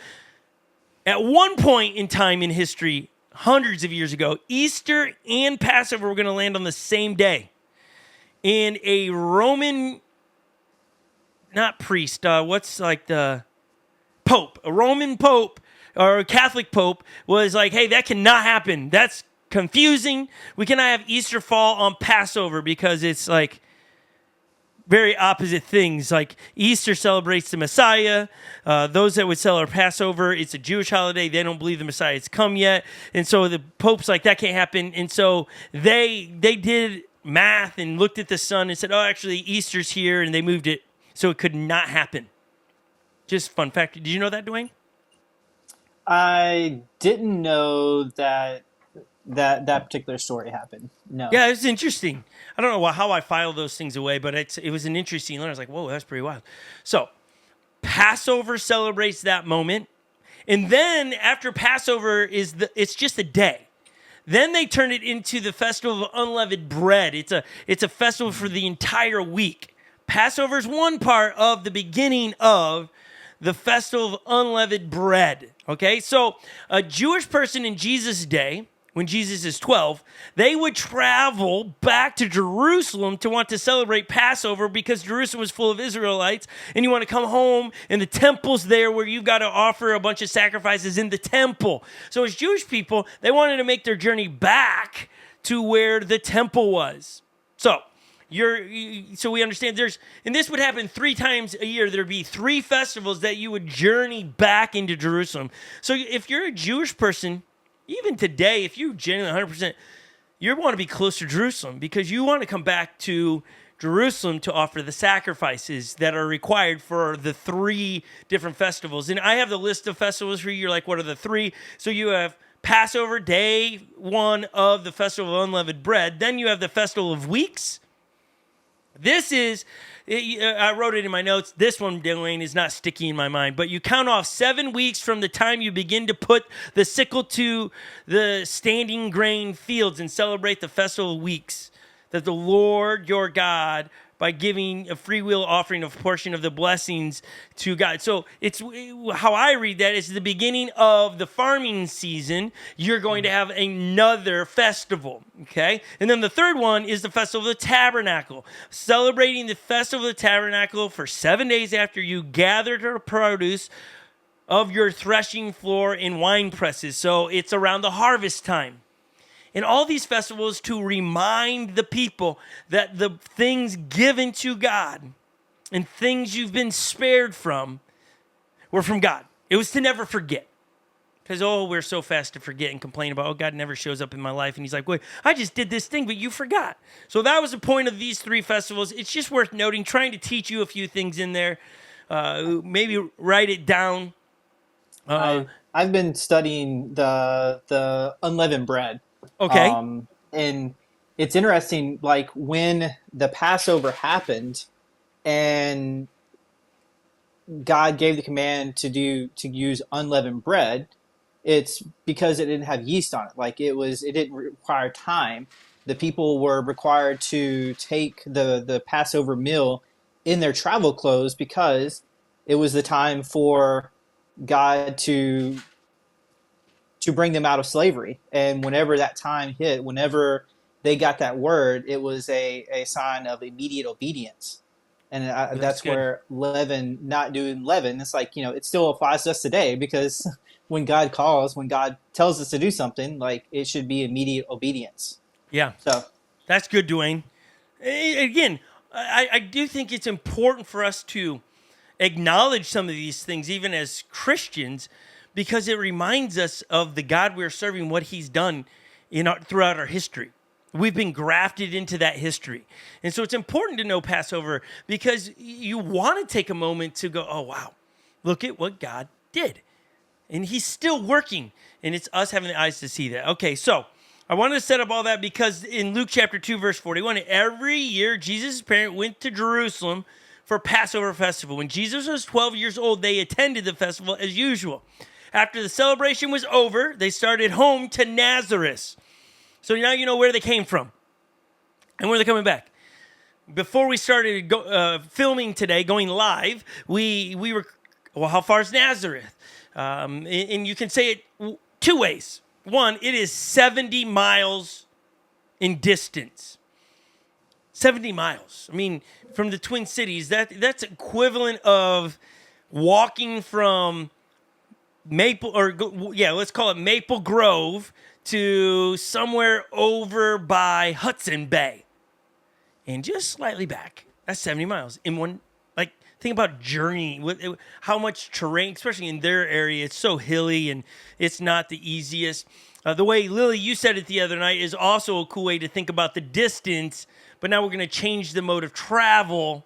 At one point in time in history, hundreds of years ago, Easter and Passover were going to land on the same day. And a Roman, not priest, what's like the Pope, a Roman Pope or a Catholic Pope was like, hey, that cannot happen. That's confusing. We cannot have Easter fall on Passover because it's like very opposite things. Like Easter celebrates the Messiah. Those that would celebrate Passover, it's a Jewish holiday. They don't believe the Messiah has come yet. And so the Pope's like, that can't happen. And so they did math and looked at the sun and said, oh, actually Easter's here. And they moved it so it could not happen. Just fun fact. Did you know that, Dwayne? I didn't know that particular story happened. No. Yeah, it's interesting. I don't know how I filed those things away, but it was an interesting learn. I was like, whoa, that's pretty wild. So Passover celebrates that moment. And then after Passover it's just a day. Then they turn it into the Festival of Unleavened Bread. It's a festival for the entire week. Passover is one part of the beginning of the Festival of Unleavened Bread. Okay, so a Jewish person in Jesus' day, when Jesus is 12, they would travel back to Jerusalem to want to celebrate Passover because Jerusalem was full of Israelites, and you want to come home, and the temple's there where you've got to offer a bunch of sacrifices in the temple. So as Jewish people, they wanted to make their journey back to where the temple was. So we understand and this would happen 3 times a year. There'd be 3 festivals that you would journey back into Jerusalem. So if you're a Jewish person, even today, if you genuinely 100%, you want to be close to Jerusalem because you want to come back to Jerusalem to offer the sacrifices that are required for the 3 different festivals. And I have the list of festivals for you. You're like, what are the 3? So you have Passover, day 1 of the Festival of Unleavened Bread. Then you have the Festival of Weeks. This is, I wrote it in my notes. This one, Dwayne, is not sticky in my mind. But you count off 7 weeks from the time you begin to put the sickle to the standing grain fields and celebrate the Festival of Weeks, that the Lord your God, by giving a free will offering of portion of the blessings to God. So it's how I read that is the beginning of the farming season. You're going to have another festival, okay? And then the third one is the Festival of the Tabernacle, celebrating the Festival of the Tabernacle for 7 days after you gather the produce of your threshing floor in wine presses. So it's around the harvest time. In all these festivals to remind the people that the things given to God and things you've been spared from were from God. It was to never forget. Because, we're so fast to forget and complain about, God never shows up in my life. And he's like, wait, I just did this thing, but you forgot. So that was the point of these 3 festivals. It's just worth noting, trying to teach you a few things in there. Maybe write it down. I've been studying the unleavened bread. Okay. And it's interesting, like when the Passover happened and God gave the command to use unleavened bread, it's because it didn't have yeast on it. Like it didn't require time. The people were required to take the Passover meal in their travel clothes because it was the time for God to bring them out of slavery. And whenever that time hit, whenever they got that word, it was a sign of immediate obedience. And that's where not doing leaven, it's like, it still applies to us today because when God calls, when God tells us to do something, like it should be immediate obedience. Yeah. So that's good, Dwayne. Again, I do think it's important for us to acknowledge some of these things, even as Christians, because it reminds us of the God we're serving, what he's done throughout our history. We've been grafted into that history. And so it's important to know Passover because you want to take a moment to go, oh, wow, look at what God did. And he's still working. And it's us having the eyes to see that. Okay, so I wanted to set up all that because in Luke chapter 2, verse 41, every year Jesus' parents went to Jerusalem for Passover festival. When Jesus was 12 years old, they attended the festival as usual. After the celebration was over, they started home to Nazareth. So now you know where they came from and where they're coming back. Before we started filming today, going live, we were, how far is Nazareth? And you can say it 2 ways. One, it is 70 miles in distance. 70 miles. I mean, from the Twin Cities, that's equivalent of walking from let's call it Maple Grove to somewhere over by Hudson Bay and just slightly back. That's 70 miles in one. Like, think about journey, how much terrain, especially in their area. It's so hilly and it's not the easiest. The way, Lily, you said it the other night is also a cool way to think about the distance, but now we're going to change the mode of travel.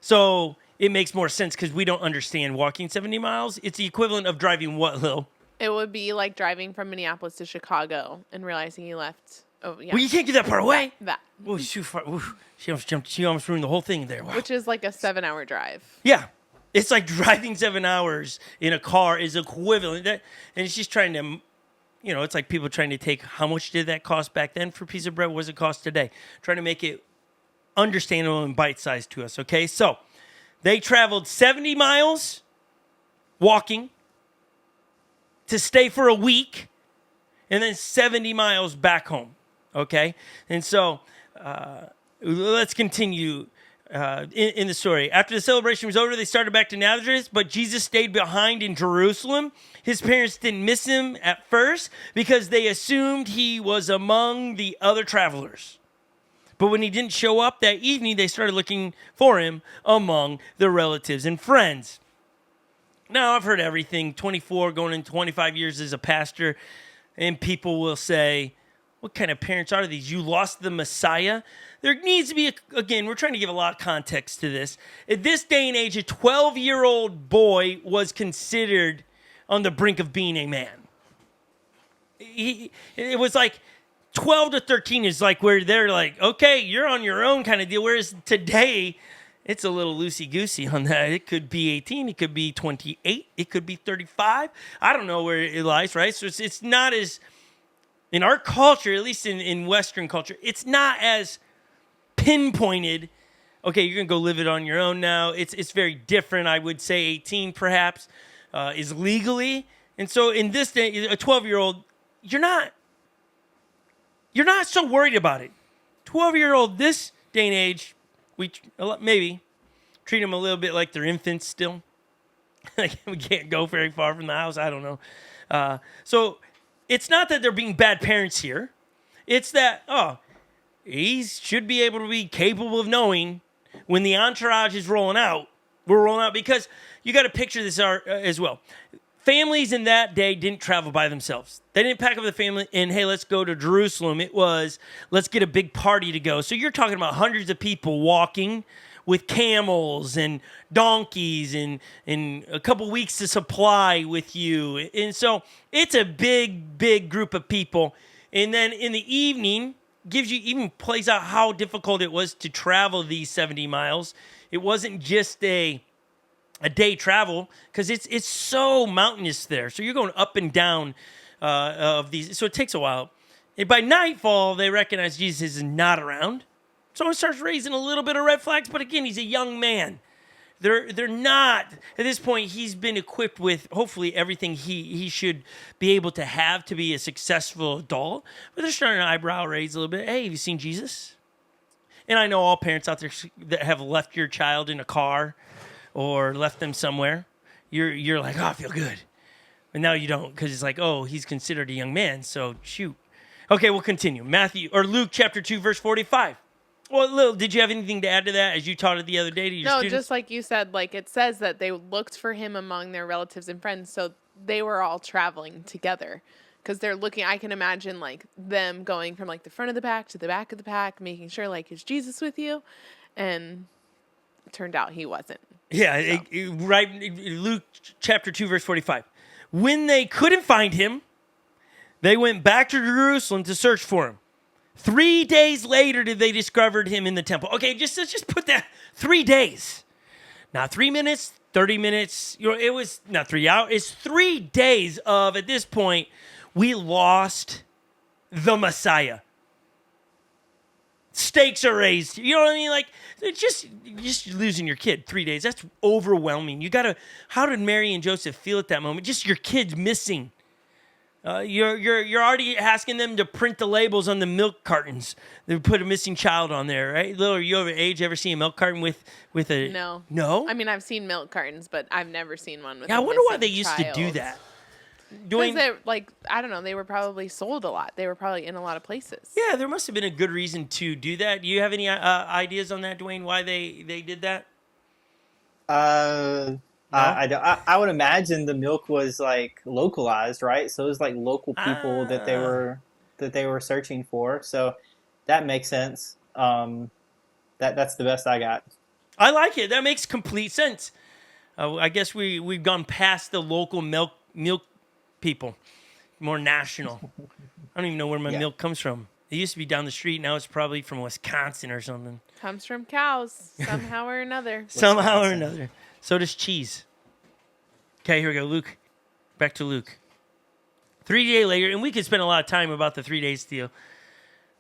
So it makes more sense because we don't understand walking 70 miles. It's the equivalent of driving what, Lil? It would be like driving from Minneapolis to Chicago and realizing you left. Oh, yeah. Well, you can't give that part away. That. Oh, she almost ruined the whole thing there. Wow. Which is like a 7-hour drive. Yeah. It's like driving 7 hours in a car is equivalent. And she's trying to, it's like people trying to take how much did that cost back then for a piece of bread? What does it cost today? Trying to make it understandable and bite-sized to us, okay? So they traveled 70 miles walking to stay for a week and then 70 miles back home, okay? And so let's continue in the story. After the celebration was over, they started back to Nazareth, but Jesus stayed behind in Jerusalem. His parents didn't miss him at first because they assumed he was among the other travelers. But when he didn't show up that evening, they started looking for him among their relatives and friends. Now, I've heard everything, 24 going into 25 years as a pastor. And people will say, what kind of parents are these? You lost the Messiah? There needs to be, again, we're trying to give a lot of context to this. At this day and age, a 12-year-old boy was considered on the brink of being a man. It was like 12 to 13 is like where they're like, okay, you're on your own kind of deal. Whereas today, it's a little loosey-goosey on that. It could be 18. It could be 28. It could be 35. I don't know where it lies, right? So it's not as, in our culture, at least in Western culture, it's not as pinpointed. Okay, you're going to go live it on your own now. It's very different. I would say 18 perhaps is legally. And so in this day, a 12-year-old, you're not so worried about it. 12-year-old this day and age, we maybe treat them a little bit like they're infants still. We can't go very far from the house. I don't know. So it's not that they're being bad parents here. It's that, he should be able to be capable of knowing when the entourage is rolling out, we're rolling out. Because you got to picture this as well. Families in that day didn't travel by themselves. They didn't pack up the family and, hey, let's go to Jerusalem. It was, let's get a big party to go. So you're talking about hundreds of people walking with camels and donkeys and a couple weeks to supply with you. And so it's a big, big group of people. And then in the evening, even plays out how difficult it was to travel these 70 miles. It wasn't just a day travel, because it's so mountainous there. So you're going up and down of these. So it takes a while. And by nightfall, they recognize Jesus is not around. Someone starts raising a little bit of red flags, but again, he's a young man. They're not, at this point, he's been equipped with hopefully everything he should be able to have to be a successful adult. But they're starting to eyebrow raise a little bit. Hey, have you seen Jesus? And I know all parents out there that have left your child in a car or left them somewhere, you're like, I feel good. But now you don't, because it's like, he's considered a young man, so shoot. Okay, we'll continue. Luke chapter 2, verse 45. Well, Lil, did you have anything to add to that as you taught it the other day to your students? No, just like you said, like it says that they looked for him among their relatives and friends, so they were all traveling together. Because they're looking, I can imagine like them going from like the front of the pack to the back of the pack, making sure like, is Jesus with you? And it turned out he wasn't. Yeah, so. Right. Luke chapter 2, verse 45. When they couldn't find him, they went back to Jerusalem to search for him. 3 days later did they discovered him in the temple. Okay, let's just put that 3 days. Not 3 minutes, 30 minutes. It was not 3 hours. It's 3 days of, at this point, we lost the Messiah. Stakes are raised. You know what I mean? Like, just losing your kid 3 days. That's overwhelming. How did Mary and Joseph feel at that moment? Just your kid's missing. You're already asking them to print the labels on the milk cartons. They put a missing child on there, right? Lil, are you over age? Ever seen a milk carton with a... No. No? I mean, I've seen milk cartons, but I've never seen one with I a wonder why they missing used child. to do that. Because they're like, I don't know, they were probably sold a lot. They were probably in a lot of places. Yeah, there must have been a good reason to do that. Do you have any ideas on that, Dwayne, why they did that? No? I would imagine the milk was like localized, right? So it was like local people that they were searching for. So that makes sense. That's the best I got. I like it. That makes complete sense. I guess we've gone past the local milk people, more national. I don't even know where my milk comes from. It used to be down the street. Now it's probably from Wisconsin or something. Comes from cows somehow or another. Somehow or another. So does cheese. Okay, here we go. Luke. Back to Luke. 3 days later, and we could spend a lot of time about the 3 days deal.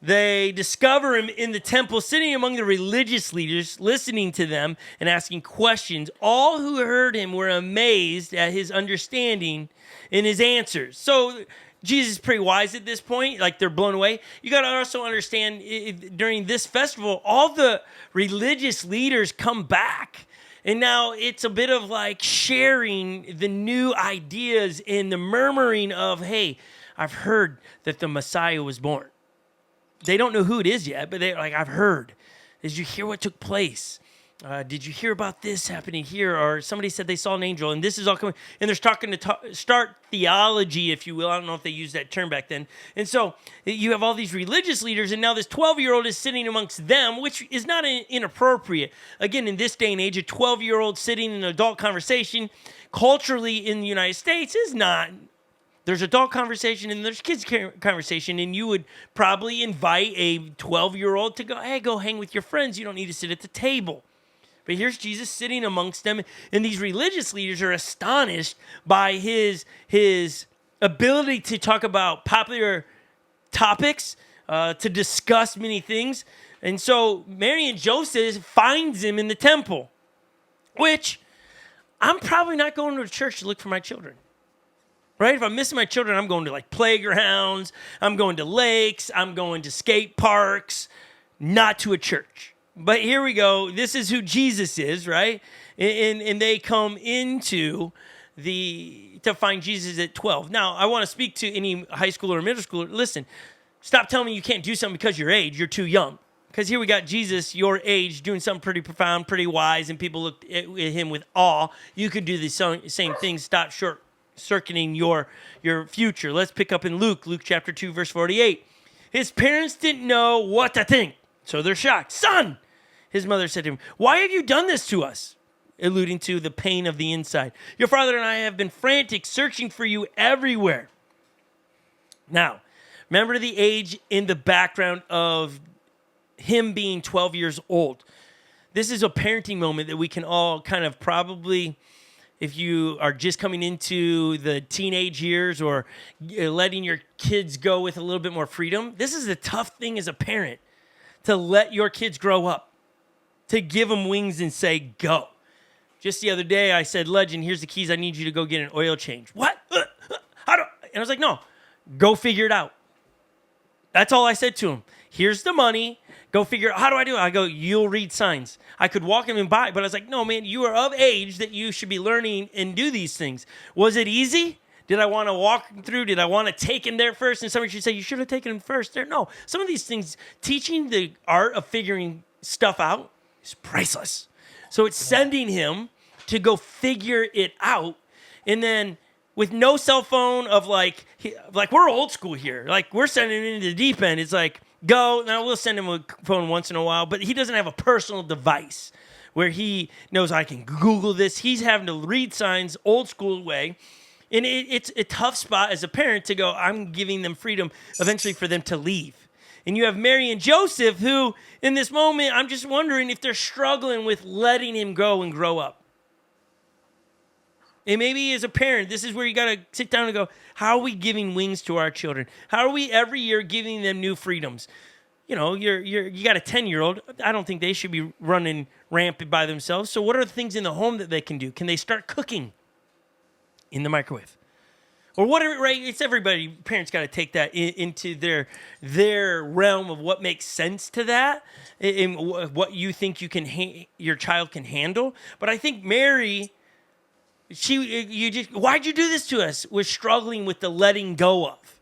They discover him in the temple, sitting among the religious leaders, listening to them and asking questions. All who heard him were amazed at his understanding and his answers. So Jesus is pretty wise at this point. Like, they're blown away. You got to also understand, during this festival, all the religious leaders come back. And now it's a bit of like sharing the new ideas and the murmuring of, hey, I've heard that the Messiah was born. They don't know who it is yet, but they're like, I've heard. Did you hear what took place? Did you hear about this happening here? Or somebody said they saw an angel, and this is all coming. And they're starting to start theology, if you will. I don't know if they used that term back then. And so you have all these religious leaders, and now this 12-year-old is sitting amongst them, which is not inappropriate. Again, in this day and age, a 12-year-old sitting in an adult conversation, culturally in the United States, is not. There's adult conversation and there's kids conversation, and you would probably invite a 12-year-old to go, hey, go hang with your friends. You don't need to sit at the table. But here's Jesus sitting amongst them, and these religious leaders are astonished by his ability to talk about popular topics, to discuss many things. And so Mary and Joseph finds him in the temple, which I'm probably not going to a church to look for my children. Right? If I'm missing my children, I'm going to like playgrounds, I'm going to lakes, I'm going to skate parks, not to a church. But here we go. This is who Jesus is, right? And they come into to find Jesus at 12. Now, I want to speak to any high schooler or middle schooler. Listen, stop telling me you can't do something because your age. You're too young. Because here we got Jesus, your age, doing something pretty profound, pretty wise, and people looked at him with awe. You could do the same thing. Stop short-circuiting your future. Let's pick up in Luke chapter 2, verse 48. His parents didn't know what to think, so they're shocked. Son, his mother said to him, why have you done this to us? Alluding to the pain of the inside. Your father and I have been frantic, searching for you everywhere. Now, remember the age in the background of him being 12 years old. This is a parenting moment that we can all kind of probably, if you are just coming into the teenage years or letting your kids go with a little bit more freedom, this is a tough thing as a parent, to let your kids grow up, to give them wings and say, go. Just the other day, I said, Legend, here's the keys. I need you to go get an oil change. What? How do? And I was like, no, go figure it out. That's all I said to him. Here's the money. Go figure out, how do I do it? I go, you'll read signs. I could walk him and buy, but I was like, no, man, you are of age that you should be learning and do these things. Was it easy? Did I want to walk him through? Did I want to take him there first? And somebody should say, you should have taken him first there. No, some of these things, teaching the art of figuring stuff out is priceless. So it's sending him to go figure it out. And then with no cell phone of like we're old school here. Like we're sending him into the deep end. It's like, go. Now we'll send him a phone once in a while, but he doesn't have a personal device where he knows I can Google this. He's having to read signs old school way. And it's a tough spot as a parent to go, I'm giving them freedom eventually for them to leave. And you have Mary and Joseph who, in this moment, I'm just wondering if they're struggling with letting him go and grow up. And maybe as a parent, this is where you got to sit down and go, how are we giving wings to our children? How are we every year giving them new freedoms? You know, you got a 10-year-old. I don't think they should be running rampant by themselves. So what are the things in the home that they can do? Can they start cooking in the microwave? Or whatever, right? It's everybody. Parents got to take that into their realm of what makes sense to that and what you think your child can handle. But I think Mary, why'd you do this to us? Was struggling with the letting go of,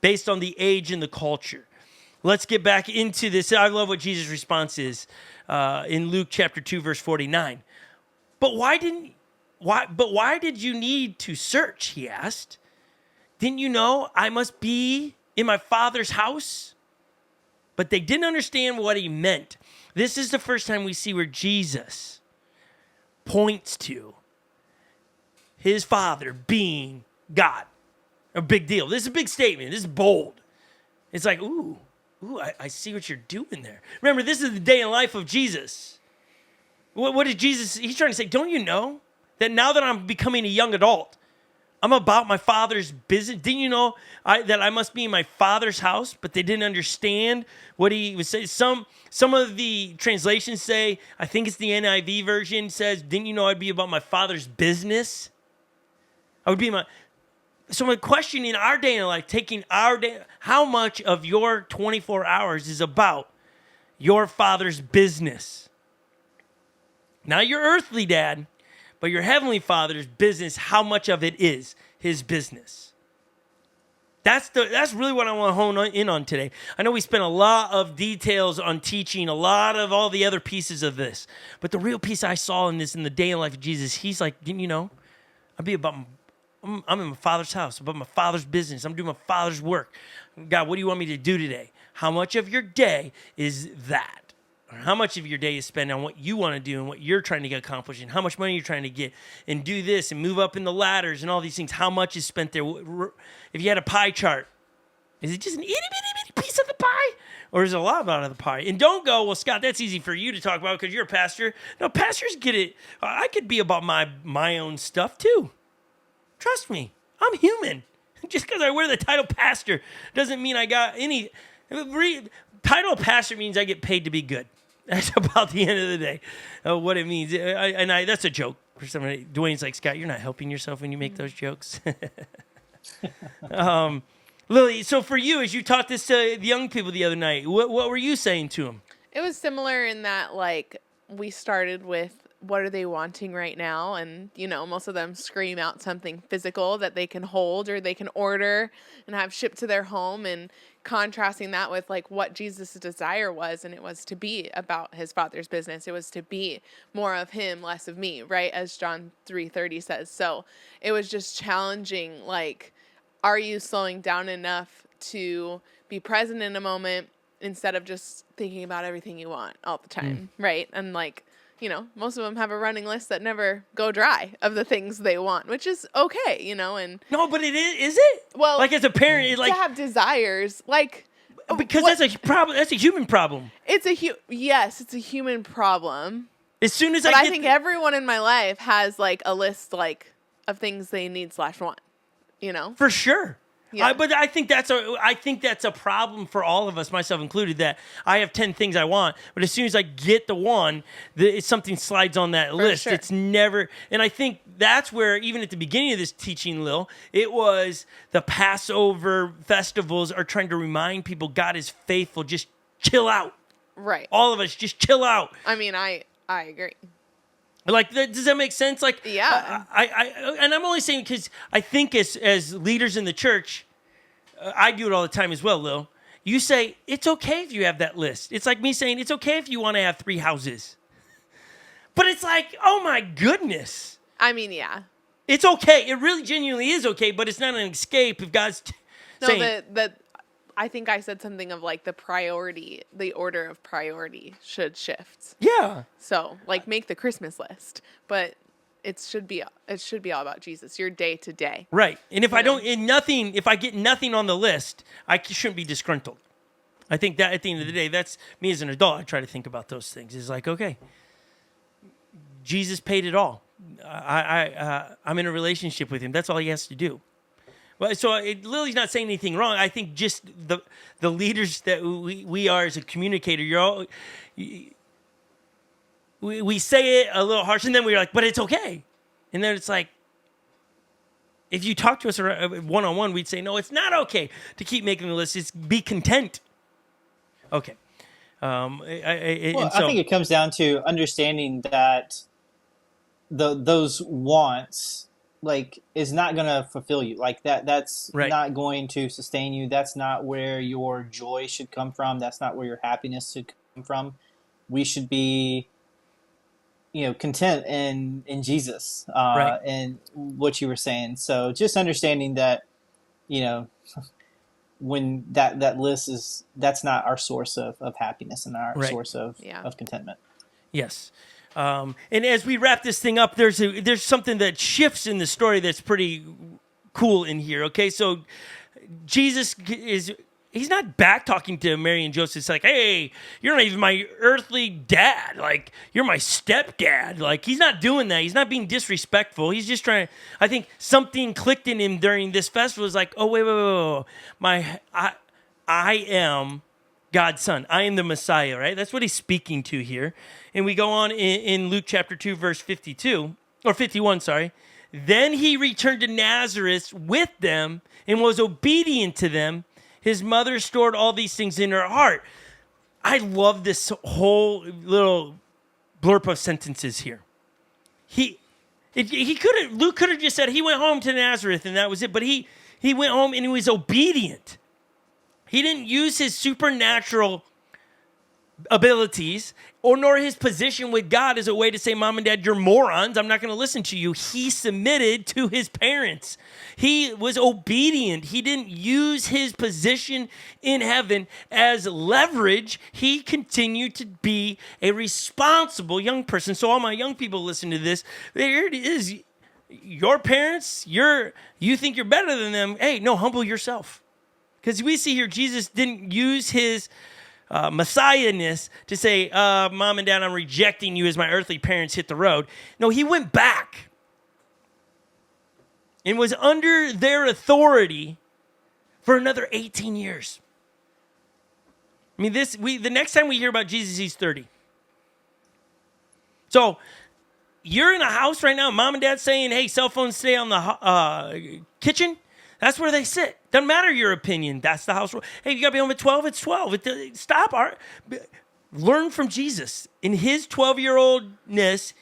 based on the age and the culture. Let's get back into this. I love what Jesus' response is in Luke chapter 2, verse 49. But why did you need to search? He asked. Didn't you know I must be in my Father's house? But they didn't understand what he meant. This is the first time we see where Jesus points to his Father being God. A big deal. This is a big statement. This is bold. It's like, ooh, I see what you're doing there. Remember, this is the day in life of Jesus. What is Jesus? He's trying to say, don't you know that now that I'm becoming a young adult, I'm about my Father's business? Didn't you know that I must be in my Father's house? But they didn't understand what he was saying. Some of the translations say, I think it's the NIV version, says, didn't you know I'd be about my Father's business? I would be So my question in our day in life, taking our day, how much of your 24 hours is about your Father's business? Not your earthly dad, but your heavenly Father's business, how much of it is his business? That's really what I want to hone in on today. I know we spent a lot of details on teaching, a lot of all the other pieces of this, but the real piece I saw in the day and life of Jesus, he's like, you know, I'm in my Father's house, about my Father's business. I'm doing my Father's work. God, what do you want me to do today? How much of your day is that? Or how much of your day is spent on what you want to do and what you're trying to get accomplished and how much money you're trying to get and do this and move up in the ladders and all these things? How much is spent there? If you had a pie chart, is it just an itty bitty piece of the pie? Or is it a lot out of the pie? And don't go, well, Scott, that's easy for you to talk about because you're a pastor. No, pastors get it. I could be about my own stuff too. Trust me, I'm human. Just because I wear the title pastor doesn't mean I got any. Title of pastor means I get paid to be good. That's about the end of the day. What it means. That's a joke for somebody. Dwayne's like, Scott, you're not helping yourself when you make those jokes. Lily, so for you, as you taught this to the young people the other night, what were you saying to them? It was similar in that, like, we started with what are they wanting right now? And, you know, most of them scream out something physical that they can hold or they can order and have shipped to their home, and contrasting that with like what Jesus' desire was. And it was to be about his Father's business. It was to be more of him, less of me, right? As John 3:30 says. So it was just challenging. Like, are you slowing down enough to be present in a moment instead of just thinking about everything you want all the time, right? And like, you know, most of them have a running list that never go dry of the things they want, which is okay, you know. And no, but it is it? Well, like as a parent, it, like to have desires, like because that's a problem. That's a human problem. It's yes, it's a human problem. As soon as I think everyone in my life has like a list like of things they need / want, you know, for sure. Yeah. But I think that's a problem for all of us, myself included, that I have 10 things I want, but as soon as I get the one, something slides on that list. Sure. It's never, and I think that's where, even at the beginning of this teaching, Lil, it was the Passover festivals are trying to remind people God is faithful. Just chill out. Right. All of us, just chill out. I mean, I agree. Like, does that make sense? Like, yeah. And I'm only saying because I think as leaders in the church, I do it all the time as well, Lil. You say, it's okay if you have that list. It's like me saying, it's okay if you want to have 3 houses. But it's like, oh my goodness. I mean, yeah. It's okay. It really genuinely is okay, but it's not an escape if God's saying. I think I said something of like the order of priority should shift. Yeah. So like make the Christmas list, but it should be all about Jesus, your day to day. Right. And if if I get nothing on the list, I shouldn't be disgruntled. I think that at the end of the day, that's me as an adult. I try to think about those things. It's like, okay, Jesus paid it all. I'm in a relationship with him. That's all he has to do. Well, so Lily's not saying anything wrong. I think just the leaders that we are as a communicator, we say it a little harsh, and then we're like, but it's okay. And then it's like, if you talk to us one-on-one, we'd say, no, it's not okay to keep making the list. It's be content. Okay. I think it comes down to understanding that those wants like is not going to fulfill you. Like that's right. Not going to sustain you. That's not where your joy should come from. That's not where your happiness should come from. We should be, content in Jesus, right. And what you were saying. So just understanding that, when that list that's not our source of happiness and our right. source of contentment. Yes. And as we wrap this thing up, there's something that shifts in the story that's pretty cool in here. Okay, so Jesus he's not back talking to Mary and Joseph. It's like, hey, you're not even my earthly dad. Like, you're my stepdad. Like, he's not doing that. He's not being disrespectful. He's just trying. I think something clicked in him during this festival. It's like, oh wait. I am God's son. I am the Messiah, right? That's what he's speaking to here. And we go on in Luke chapter 2, verse 51, sorry. Then he returned to Nazareth with them and was obedient to them. His mother stored all these things in her heart. I love this whole little blurb of sentences here. Luke could have just said he went home to Nazareth and that was it. But he He went home and he was obedient. He didn't use his supernatural abilities or nor his position with God as a way to say, Mom and Dad, you're morons. I'm not going to listen to you. He submitted to his parents. He was obedient. He didn't use his position in heaven as leverage. He continued to be a responsible young person. So all my young people listen to this. There it is. Your parents, you think you're better than them. Hey, no, humble yourself. Because we see here, Jesus didn't use his Messiah-ness to say, Mom and Dad, I'm rejecting you as my earthly parents hit the road. No, he went back and was under their authority for another 18 years. I mean, the next time we hear about Jesus, he's 30. So you're in a house right now, Mom and Dad saying, hey, cell phones stay on the kitchen. That's where they sit. Doesn't matter your opinion. That's the house rule. Hey, you got to be home at 12? It's 12. Stop. Learn from Jesus. In his 12-year-oldness,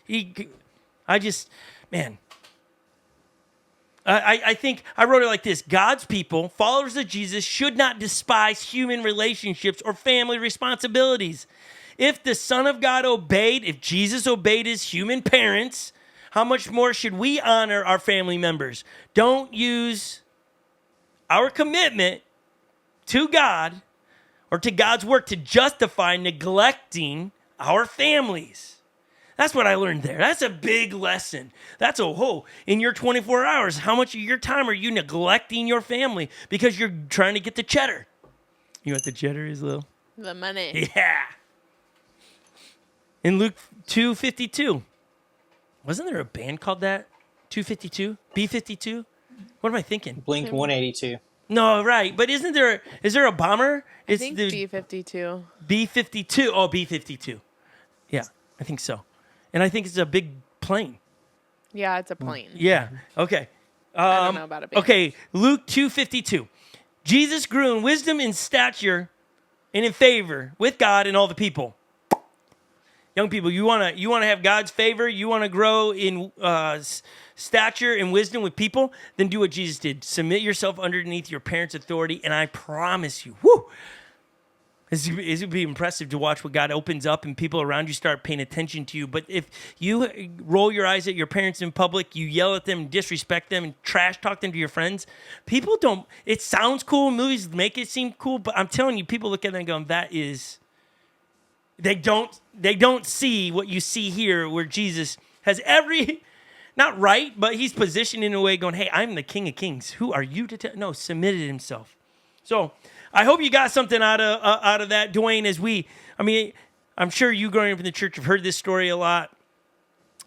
I think I wrote it like this. God's people, followers of Jesus, should not despise human relationships or family responsibilities. If the Son of God if Jesus obeyed his human parents, how much more should we honor our family members? Don't use our commitment to God or to God's work to justify neglecting our families. That's what I learned there. That's a big lesson. That's in your 24 hours, how much of your time are you neglecting your family because you're trying to get the cheddar? You know what the cheddar is, Lil? The money. Yeah. In Luke 2:52, wasn't there a band called that? 252? B-52? What am I thinking? Blink 182. No, right. But is there a bomber? I think B-52. B-52. Oh, B-52. Yeah, I think so. And I think it's a big plane. Yeah, it's a plane. Yeah. Okay. I don't know about a band. Okay, Luke 2:52. Jesus grew in wisdom and stature and in favor with God and all the people. Young people, you want to have God's favor, you want to grow in stature and wisdom with people, then do what Jesus did. Submit yourself underneath your parents' authority, and I promise you, it would be impressive to watch what God opens up and people around you start paying attention to you. But if you roll your eyes at your parents in public, you yell at them, disrespect them, and trash talk them to your friends, people don't, it sounds cool, movies make it seem cool, but I'm telling you, people look at them and go, that is... They don't see what you see here where Jesus has not right, but he's positioned in a way going, hey, I'm the King of Kings. Who are you to tell? No, submitted himself. So I hope you got something out of that, Dwayne, I'm sure you growing up in the church have heard this story a lot.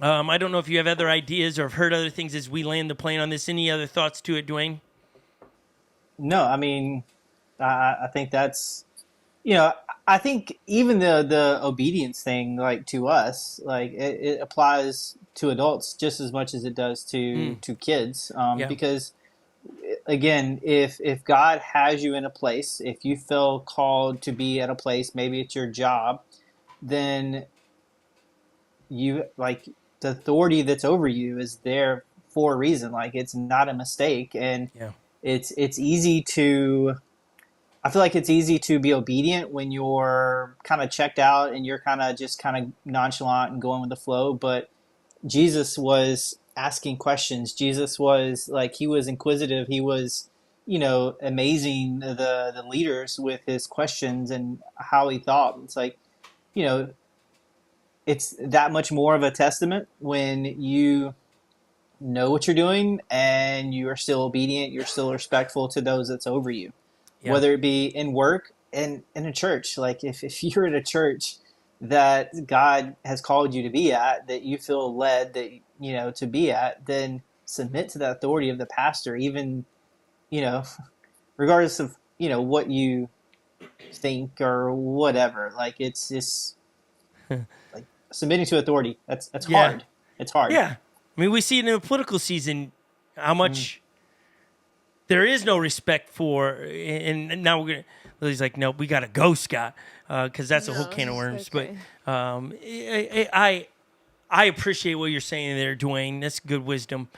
I don't know if you have other ideas or have heard other things as we land the plane on this. Any other thoughts to it, Dwayne? No, I think that's, I think even the obedience thing, like to us, like it applies to adults just as much as it does to kids. Because again, if God has you in a place, if you feel called to be at a place, maybe it's your job, then you like the authority that's over you is there for a reason. Like it's not a mistake, and it's easy to. I feel like it's easy to be obedient when you're kind of checked out and you're kind of nonchalant and going with the flow. But Jesus was asking questions. Jesus was he was inquisitive. He was, amazing the leaders with his questions and how he thought. It's it's that much more of a testament when you know what you're doing and you are still obedient. You're still respectful to those that's over you. Yeah. Whether it be in work and in a church, like if you're in a church that God has called you to be at, that you feel led that to be at, then submit to the authority of the pastor, even regardless of what you think or whatever. Like it's just like submitting to authority. That's hard. It's hard. Yeah, we see it in the political season how much. There is no respect for, and now Lily's like, no, we got to go, Scott, because that's a whole can of worms. Okay. But I appreciate what you're saying there, Dwayne. That's good wisdom.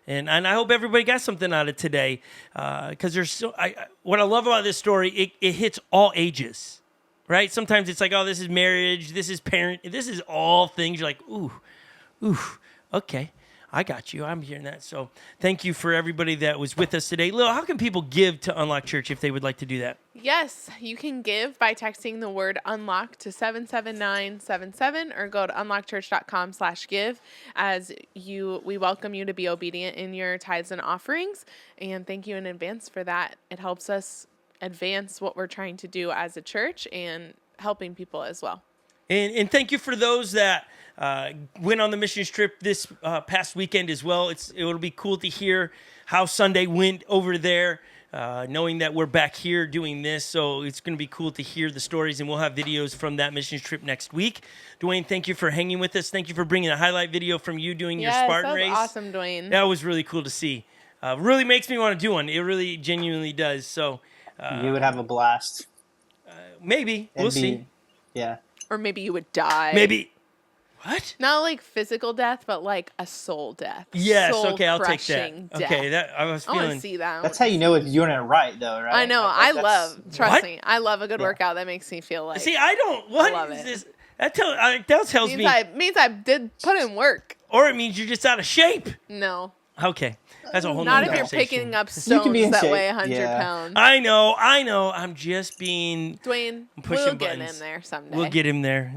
And I hope everybody got something out of today, because what I love about this story, it hits all ages, right? Sometimes it's like, oh, this is marriage, this is parent, this is all things. You're like, ooh, okay, I got you. I'm hearing that. So thank you for everybody that was with us today. Lil, how can people give to Unlock Church if they would like to do that? Yes, you can give by texting the word unlock to 77977 or go to unlockchurch.com/give. We welcome you to be obedient in your tithes and offerings, and thank you in advance for that. It helps us advance what we're trying to do as a church and helping people as well. And thank you for those that went on the missions trip this past weekend as well. It'll be cool to hear how Sunday went over there, knowing that we're back here doing this. So it's going to be cool to hear the stories, and we'll have videos from that missions trip next week. Dwayne, thank you for hanging with us. Thank you for bringing a highlight video from you doing your Spartan race. That was awesome, Dwayne. That was really cool to see. Really makes me want to do one. It really genuinely does. So you would have a blast. Maybe. We'll see. Yeah. Or maybe you would die. Maybe. What? Not like physical death, but like a soul death. Yes, soul okay, I'll take that. Death. Okay, that I was feeling. I want to see that. That's how you know if you're doing it right, though, right? I know. Trust What? me, I love a good workout. That makes me feel like. See, I don't. What I love is it. this? That tells me. Means I did put in work. Or it means you're just out of shape. No. Okay, that's a whole Not nother if you're conversation. picking up You can be in stones that shape. weigh 100 Yeah. pounds. I know. I'm just being. Dwayne, pushing we'll get buttons. in there someday. We'll get him there.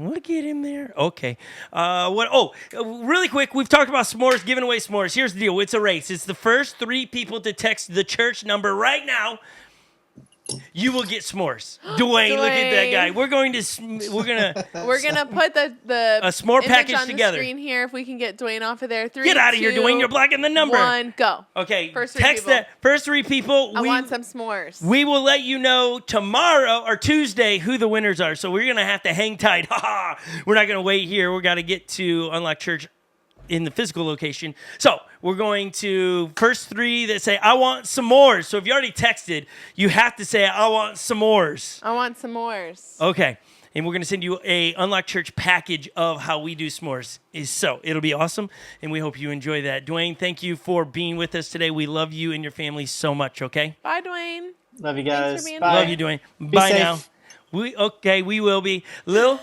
Okay. Really quick. We've talked about s'mores, giving away s'mores. Here's the deal. It's a race. It's the first 3 people to text the church number right now. You will get s'mores. Dwayne, look at that guy. We're gonna put the a s'more image package on together. the screen here if we can get Dwayne off of there. 3, Get out of here, 2, Dwayne. You're blocking the number. 1, go. Okay. First 3 text people. that first 3 people. I want some s'mores. We will let you know tomorrow or Tuesday who the winners are. So we're going to have to hang tight. We're not going to wait here. We're got to get to Unlock Church in the physical location. So we're going to first 3 that say, I want some more. So if you already texted, you have to say, I want some more. I want some s'mores. Okay. And we're going to send you a Unlock Church package of how we do s'mores. So it'll be awesome, and we hope you enjoy that. Dwayne, thank you for being with us today. We love you and your family so much, okay? Bye, Dwayne. Love you guys. Thanks for being Bye. Love you, Dwayne. Bye safe. now. We will be. Lil,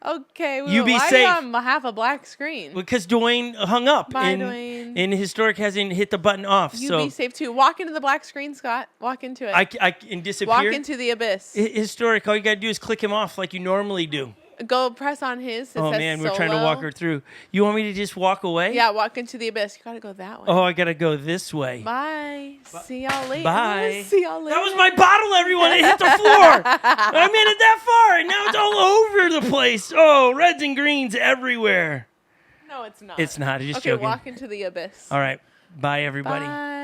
Okay. You be why safe. do you have a black screen? because Dwayne hung up. Bye, Dwayne. And Historic hasn't hit the button off. You so be safe too. Walk into the black screen, Scott. Walk into it. I can disappear. Walk into the abyss. Historic, all you got to do is click him off like you normally do. Go press on his. It Oh, says man, we're trying to solo. walk her through. You want me to just walk away? Yeah, walk into the abyss. You gotta go that way. Oh, I got to go this way. Bye. See y'all later. Bye. See y'all later. That was my bottle, everyone. It hit the floor. I made it that far, and now it's all over the place. Oh, reds and greens everywhere. No, it's not. It's not. I'm just okay, joking. walk into the abyss. All right. Bye, everybody. Bye.